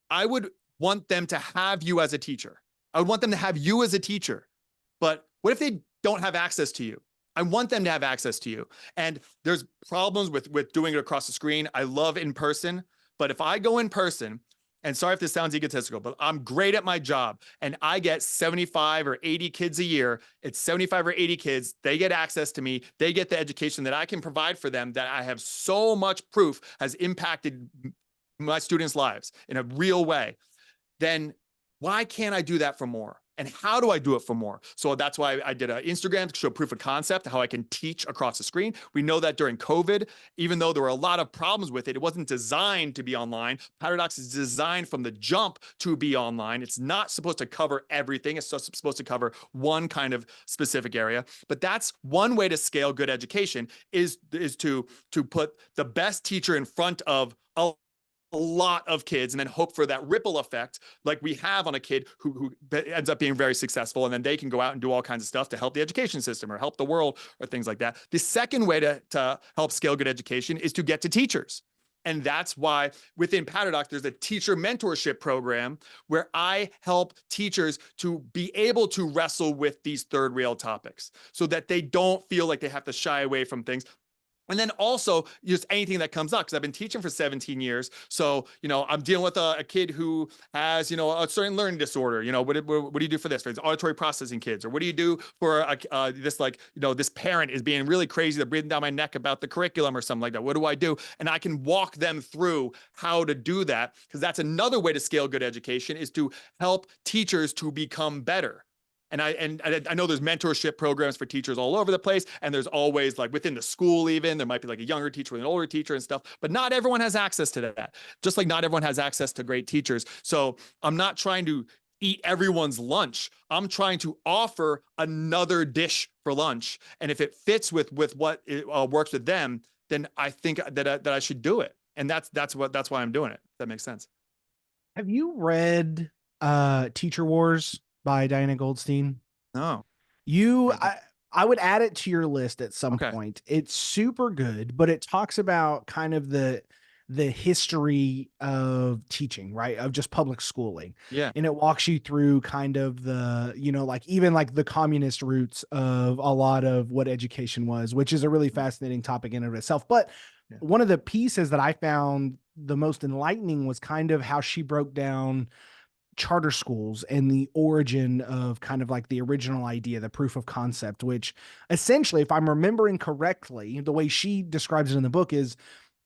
I would want them to have you as a teacher. I would want them to have you as a teacher. But what if they don't have access to you? I want them to have access to you. And there's problems with doing it across the screen. I love in person, but if I go in person, and sorry if this sounds egotistical, but I'm great at my job and I get 75 or 80 kids a year. It's 75 or 80 kids. They get access to me. They get the education that I can provide for them that I have so much proof has impacted my students' lives in a real way. Then why can't I do that for more? And how do I do it for more? So that's why I did an Instagram to show proof of concept, how I can teach across the screen. We know that during COVID, even though there were a lot of problems with it, it wasn't designed to be online. Patterdox is designed from the jump to be online. It's not supposed to cover everything. It's just supposed to cover one kind of specific area. But that's one way to scale good education is to put the best teacher in front of a lot of kids and then hope for that ripple effect like we have on a kid who ends up being very successful, and then they can go out and do all kinds of stuff to help the education system or help the world or things like that. The second way to help scale good education is to get to teachers. And that's why within Patterdox, there's a teacher mentorship program where I help teachers to be able to wrestle with these third rail topics so that they don't feel like they have to shy away from things. And then also just anything that comes up, because I've been teaching for 17 years. So, I'm dealing with a kid who has, a certain learning disorder. What do you do for this? For auditory processing kids? Or what do you do for this parent is being really crazy, they're breathing down my neck about the curriculum or something like that. What do I do? And I can walk them through how to do that, because that's another way to scale good education, is to help teachers to become better. And I know there's mentorship programs for teachers all over the place. And there's always like within the school, even there might be like a younger teacher with an older teacher and stuff, but not everyone has access to that. Just like not everyone has access to great teachers. So I'm not trying to eat everyone's lunch. I'm trying to offer another dish for lunch. And if it fits with what works with them, then I think that I should do it. And that's why I'm doing it. If that makes sense. Have you read Teacher Wars by Diana Goldstein? No. You, Right. I would add it to your list at some Okay. point. It's super good, but it talks about kind of the history of teaching, right? Of just public schooling. Yeah. And it walks you through kind of the, like even like the communist roots of a lot of what education was, which is a really fascinating topic in and of itself. But Yeah. one of the pieces that I found the most enlightening was kind of how she broke down charter schools and the origin of kind of like the original idea, the proof of concept, which essentially, if I'm remembering correctly, the way she describes it in the book is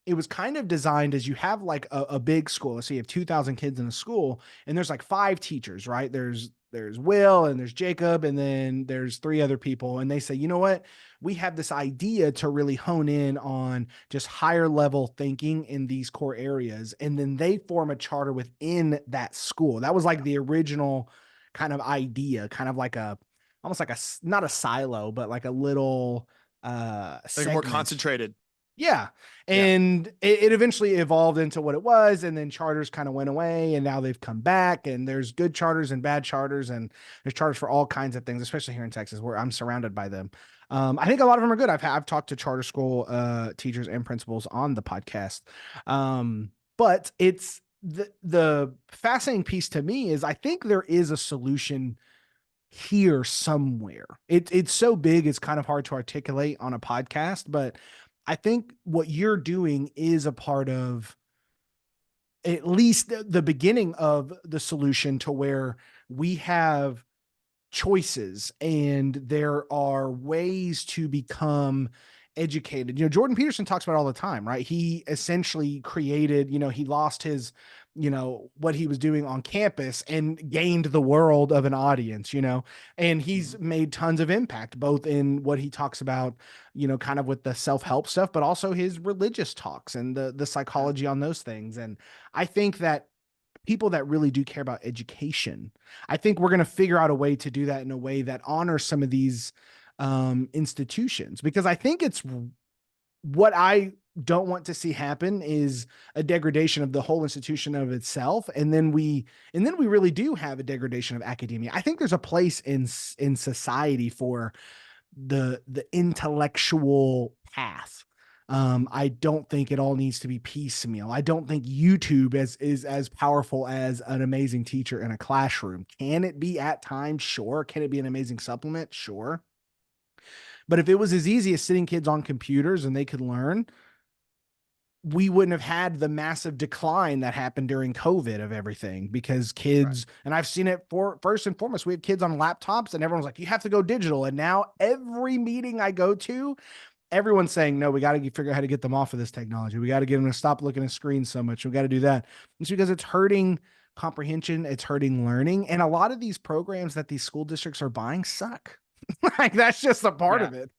it was kind of designed as you have like a big school. So you have 2,000 kids in a school and there's like 5 teachers, right? There's Will and there's Jacob and then there's 3 other people. And they say, you know what? We have this idea to really hone in on just higher level thinking in these core areas. And then they form a charter within that school. That was like the original kind of idea, kind of like almost like not a silo, but like a little Like more segment. concentrated. Yeah. Yeah. And it eventually evolved into what it was. And then charters kind of went away and now they've come back and there's good charters and bad charters and there's charters for all kinds of things, especially here in Texas where I'm surrounded by them. I think a lot of them are good. I've talked to charter school teachers and principals on the podcast. But it's the fascinating piece to me is I think there is a solution here somewhere. It's so big, it's kind of hard to articulate on a podcast, but I think what you're doing is a part of at least the beginning of the solution to where we have choices and there are ways to become educated. Jordan Peterson talks about it all the time, right? He essentially created, he lost his, what he was doing on campus and gained the world of an audience, and he's made tons of impact, both in what he talks about, kind of with the self-help stuff, but also his religious talks and the psychology on those things. And I think that people that really do care about education, I think we're going to figure out a way to do that in a way that honors some of these institutions, because I think it's what I don't want to see happen is a degradation of the whole institution of itself. And then we really do have a degradation of academia. I think there's a place in society for the intellectual path. I don't think it all needs to be piecemeal. I don't think YouTube is as powerful as an amazing teacher in a classroom. Can it be at times? Sure. Can it be an amazing supplement? Sure. But if it was as easy as sitting kids on computers and they could learn, we wouldn't have had the massive decline that happened during COVID of everything, because kids, and I've seen it for first and foremost, we had kids on laptops and everyone's like, you have to go digital. And now every meeting I go to, everyone's saying, no, we got to figure out how to get them off of this technology. We got to get them to stop looking at screens so much. We got to do that. It's because it's hurting comprehension. It's hurting learning. And a lot of these programs that these school districts are buying suck. Like, that's just a part of it.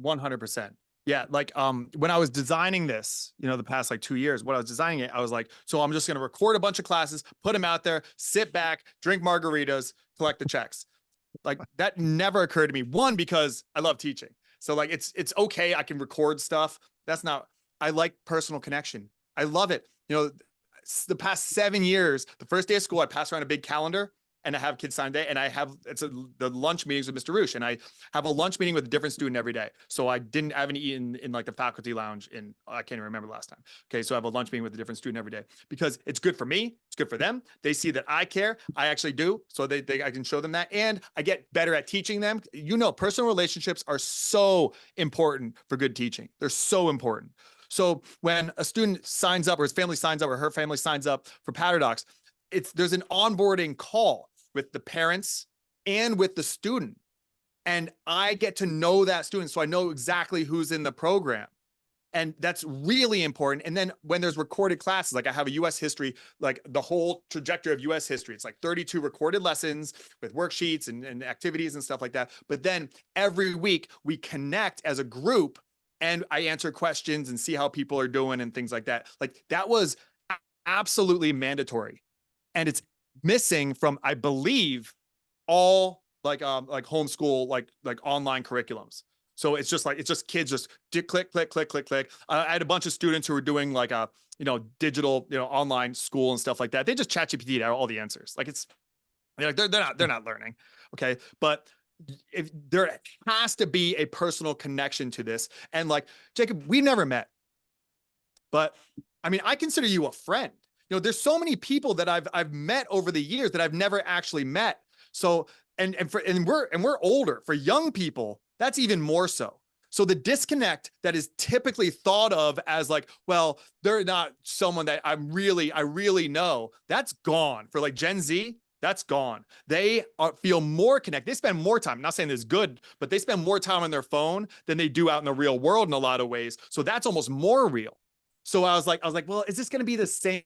100%. Yeah. Like, when I was designing this, the past like 2 years, when I was designing it, I was like, so I'm just going to record a bunch of classes, put them out there, sit back, drink margaritas, collect the checks. Like, that never occurred to me. One, because I love teaching. So like, it's okay. I can record stuff. That's not, I like personal connection. I love it. The past 7 years, the first day of school, I pass around a big calendar and I have kids sign day, and I have the lunch meetings with Mr. Reusch, and I have a lunch meeting with a different student every day. So I haven't eaten in like the faculty lounge I can't even remember last time. Okay. So I have a lunch meeting with a different student every day because it's good for me. It's good for them. They see that I care. I actually do. So I can show them that, and I get better at teaching them. Personal relationships are so important for good teaching. They're so important. So when a student signs up, or his family signs up, or her family signs up for Patterdox, there's an onboarding call with the parents and with the student. And I get to know that student. So I know exactly who's in the program. And that's really important. And then when there's recorded classes, like I have a US history, like the whole trajectory of US history, it's like 32 recorded lessons with worksheets and activities and stuff like that. But then every week we connect as a group and I answer questions and see how people are doing and things like that. Like, that was absolutely mandatory. And it's missing from, I believe, all like homeschool, like online curriculums. So it's just kids just click, click, click, click, click. I had a bunch of students who were doing like a, digital, online school and stuff like that. They just ChatGPT out all the answers. Like, they're not learning. Okay. But if there has to be a personal connection to this. And like, Jacob, we never met, but I mean, I consider you a friend. There's so many people that I've met over the years that I've never actually met. So, and we're older. For young people, that's even more so. So the disconnect that is typically thought of as like, well, they're not someone that I really know, that's gone. For like Gen Z, that's gone. They feel more connected. They spend more time. I'm not saying this is good, but they spend more time on their phone than they do out in the real world in a lot of ways. So that's almost more real. So I was like, well, is this going to be the same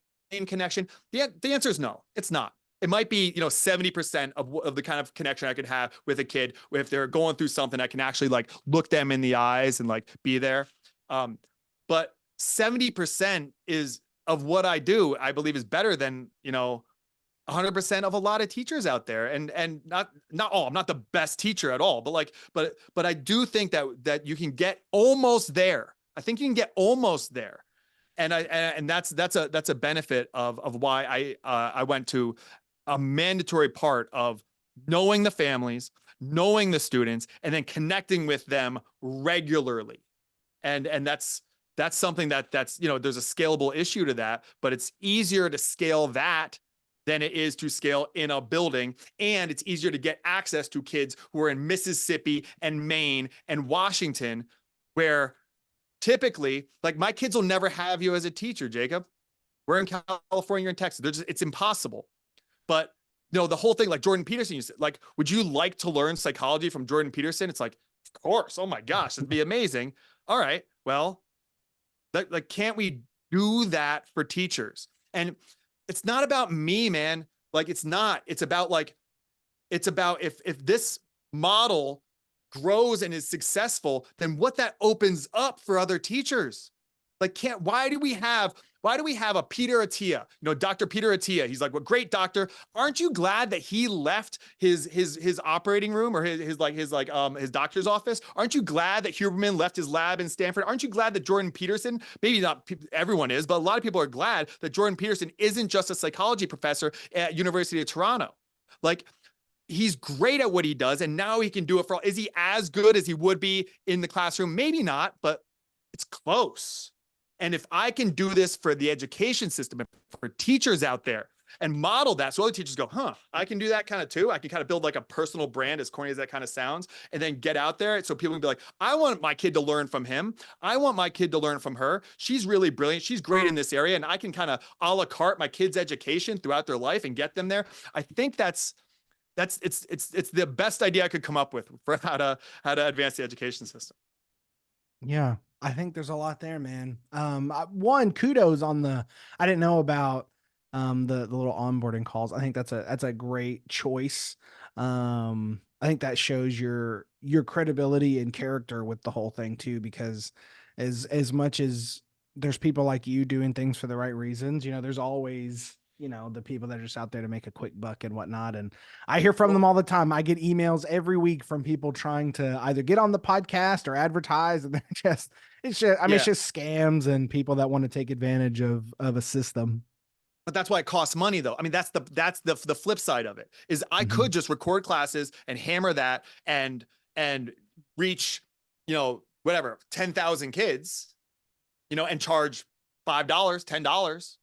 connection? The answer is no, it's not. It might be, 70% of the kind of connection I could have with a kid if they're going through something. I can actually like look them in the eyes and like be there. But 70% is of what I do, I believe, is better than 100% of a lot of teachers out there. And not all. I'm not the best teacher at all, but I do think that you can get almost there. I think you can get almost there. And that's a benefit of why I went to a mandatory part of knowing the families, knowing the students, and then connecting with them regularly. And that's something that's, you know, there's a scalable issue to that, but it's easier to scale that than it is to scale in a building. And it's easier to get access to kids who are in Mississippi and Maine and Washington, where typically, like, my kids will never have you as a teacher, Jacob. We're in California, you're in Texas. It's impossible. But you know, the whole thing, like Jordan Peterson, you said, like, would you like to learn psychology from Jordan Peterson? It's like, of course. Oh my gosh, it'd be amazing. All right, well, like, can't we do that for teachers? And it's not about me, man. Like, it's not. It's about if this model grows and is successful, then what that opens up for other teachers. Like, why do we have a Peter Attia, you know, Dr. Peter Attia? He's like, well, great doctor. Aren't you glad that he left his operating room or his doctor's office? Aren't you glad that Huberman left his lab in Stanford? Aren't you glad that Jordan Peterson, maybe not everyone is, but a lot of people are glad that Jordan Peterson isn't just a psychology professor at University of Toronto? Like, he's great at what he does, and now he can do it for all. Is he as good as he would be in the classroom? Maybe not, but it's close. And if I can do this for the education system and for teachers out there and model that, so other teachers go, huh, I can do that kind of too. I can kind of build like a personal brand, as corny as that kind of sounds, and then get out there. So people can be like, I want my kid to learn from him. I want my kid to learn from her. She's really brilliant. She's great in this area. And I can kind of a la carte my kids' education throughout their life and get them there. I think it's the best idea I could come up with for how to advance the education system. Yeah, I think there's a lot there, man. One, kudos on I didn't know about the little onboarding calls. I think that's a great choice. I think that shows your credibility and character with the whole thing too, because as much as there's people like you doing things for the right reasons, you know, there's always, you know, the people that are just out there to make a quick buck and whatnot. And I hear from them all the time. I get emails every week from people trying to either get on the podcast or advertise. And it's just scams and people that want to take advantage of a system. But that's why it costs money, though. I mean, that's the flip side of it, is I could just record classes and hammer that and reach, you know, whatever, 10,000 kids, you know, and charge $5, $10.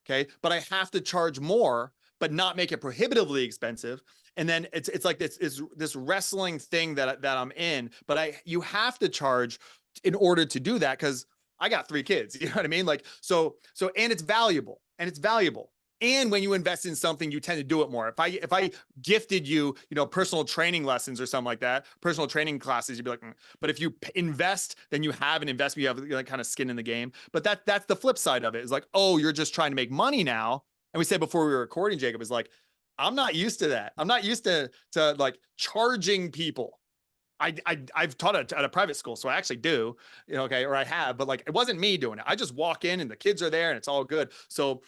Okay. But I have to charge more, but not make it prohibitively expensive. And then it's like this wrestling thing that I'm in, but you have to charge in order to do that, because I got 3 kids, you know what I mean? Like, so, and it's valuable. And when you invest in something, you tend to do it more. If I gifted you, you know, personal training lessons or something like that, personal training classes, you'd be like, but if you invest, then you have an investment, you have like kind of skin in the game. But that's the flip side of it, is like, oh, you're just trying to make money now. And we said before we were recording, Jacob, is like, I'm not used to that. I'm not used to like charging people. I've taught at a private school, so I actually do, you know, okay, or I have, but like, it wasn't me doing it. I just walk in and the kids are there and it's all good. So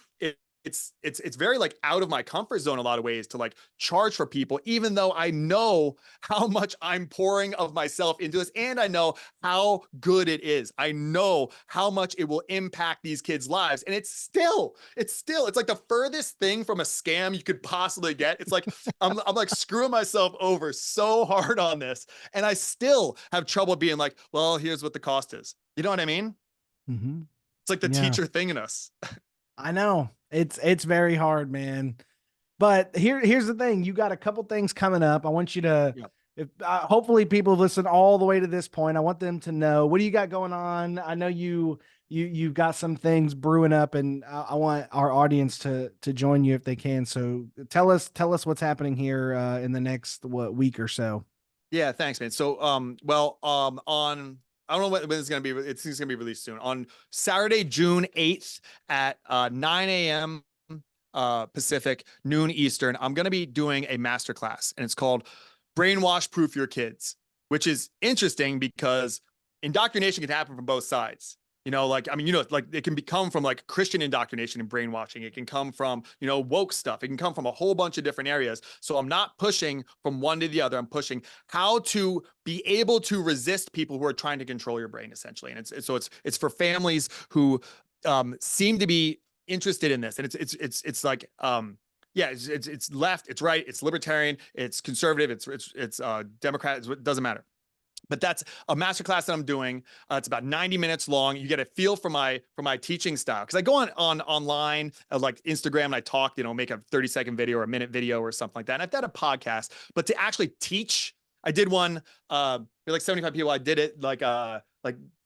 it's very like out of my comfort zone in a lot of ways to like charge for people, even though I know how much I'm pouring of myself into this, and I know how good it is. I know how much it will impact these kids' lives, and it's like the furthest thing from a scam you could possibly get. It's like I'm like screwing myself over so hard on this, and I still have trouble being like, well, here's what the cost is. You know what I mean? Mm-hmm. It's like the teacher thing in us. I know it's very hard, man. But here's the thing. You got a couple things coming up. I want you to, if hopefully people listen all the way to this point. I want them to know, what do you got going on? I know you've got some things brewing up, and I want our audience to join you if they can. So tell us what's happening here in the next week or so. Yeah, thanks, man. So, on, I don't know when it's going to be. It's going to be released soon, on Saturday, June 8th at 9 a.m. Pacific, noon Eastern. I'm going to be doing a masterclass, and it's called Brainwash Proof Your Kids, which is interesting because indoctrination can happen from both sides. You know, like, I mean, you know, like, it can come from like Christian indoctrination and brainwashing. It can come from, you know, woke stuff. It can come from a whole bunch of different areas. So I'm not pushing from one to the other. I'm pushing how to be able to resist people who are trying to control your brain, essentially. And it's for families who seem to be interested in this. And it's like, Yeah, it's left, it's right, it's libertarian, it's conservative, it's Democrat. It doesn't matter. But that's a masterclass that I'm doing. It's about 90 minutes long. You get a feel for my teaching style because I go on online like Instagram and I talk, make a 30-second video or a minute video or something like that. And I've done a podcast, but to actually teach, I did one. Like 75 people. I did it like a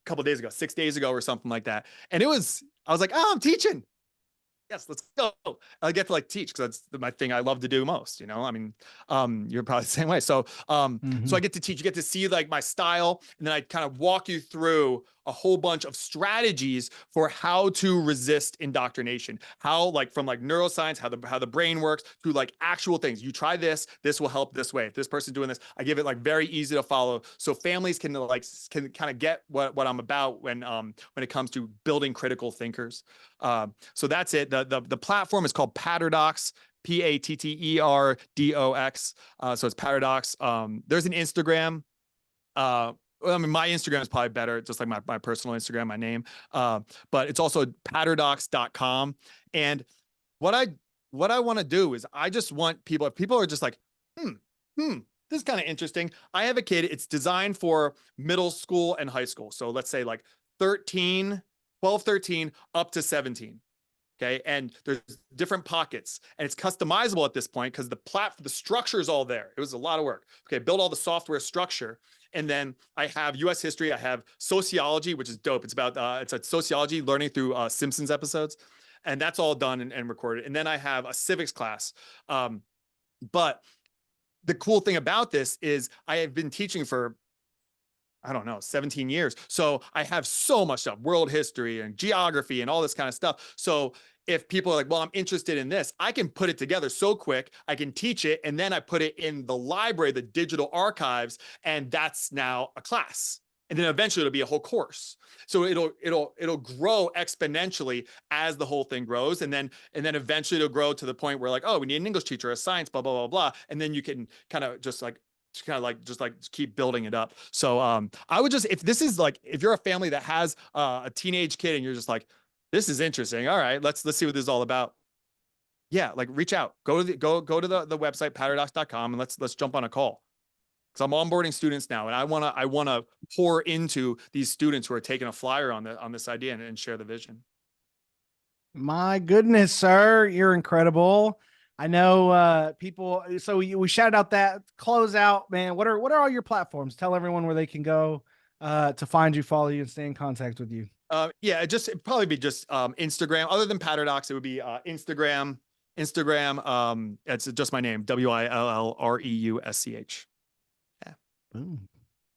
couple of days ago, 6 days ago or something like that. And I was like, oh, I'm teaching. Yes, let's go. I get to like teach because that's my thing I love to do most, I mean, you're probably the same way. So Mhm. I get to teach, you get to see like my style, and then I kind of walk you through a whole bunch of strategies for how to resist indoctrination, how like from like neuroscience, how the brain works to like actual things. You try this will help this way. If this person's doing this, I give it like very easy to follow. So families can kind of get what I'm about when it comes to building critical thinkers. So that's it. The platform is called Patterdox, Patterdox. So it's Patterdox. There's an Instagram. I mean, my Instagram is probably better, just like my personal Instagram, my name. But it's also patterdox.com. And what I want to do is I just want people, if people are just like, this is kind of interesting. I have a kid, it's designed for middle school and high school. So let's say like 13, 12, 13 up to 17. Okay. And there's different pockets and it's customizable at this point because the structure is all there. It was a lot of work. Okay. Build all the software structure. And then I have US history. I have sociology, which is dope. It's about, it's a sociology learning through Simpsons episodes. And that's all done and recorded. And then I have a civics class. But the cool thing about this is I have been teaching for, I don't know, 17 years. So I have so much stuff, world history and geography and all this kind of stuff. So if people are like, well, I'm interested in this, I can put it together so quick. I can teach it. And then I put it in the library, the digital archives, and that's now a class. And then eventually it'll be a whole course. So it'll grow exponentially as the whole thing grows. And then eventually it'll grow to the point where like, oh, we need an English teacher, a science, blah, blah, blah, blah. And then you can kind of just keep building it up. So I would just, if this is like, if you're a family that has a teenage kid and you're just like, this is interesting. All right, let's see what this is all about. Yeah, like reach out, go to the website patterdox.com and let's jump on a call. Because I'm onboarding students now, and I wanna pour into these students who are taking a flyer on this idea and share the vision. My goodness, sir, you're incredible. I know people. So we shouted out that close out, man. What are all your platforms? Tell everyone where they can go to find you, follow you, and stay in contact with you. Yeah, it'd probably be just Instagram. Other than Patterdox, it would be Instagram. It's just my name, WILLREUSCH. Yeah. Boom.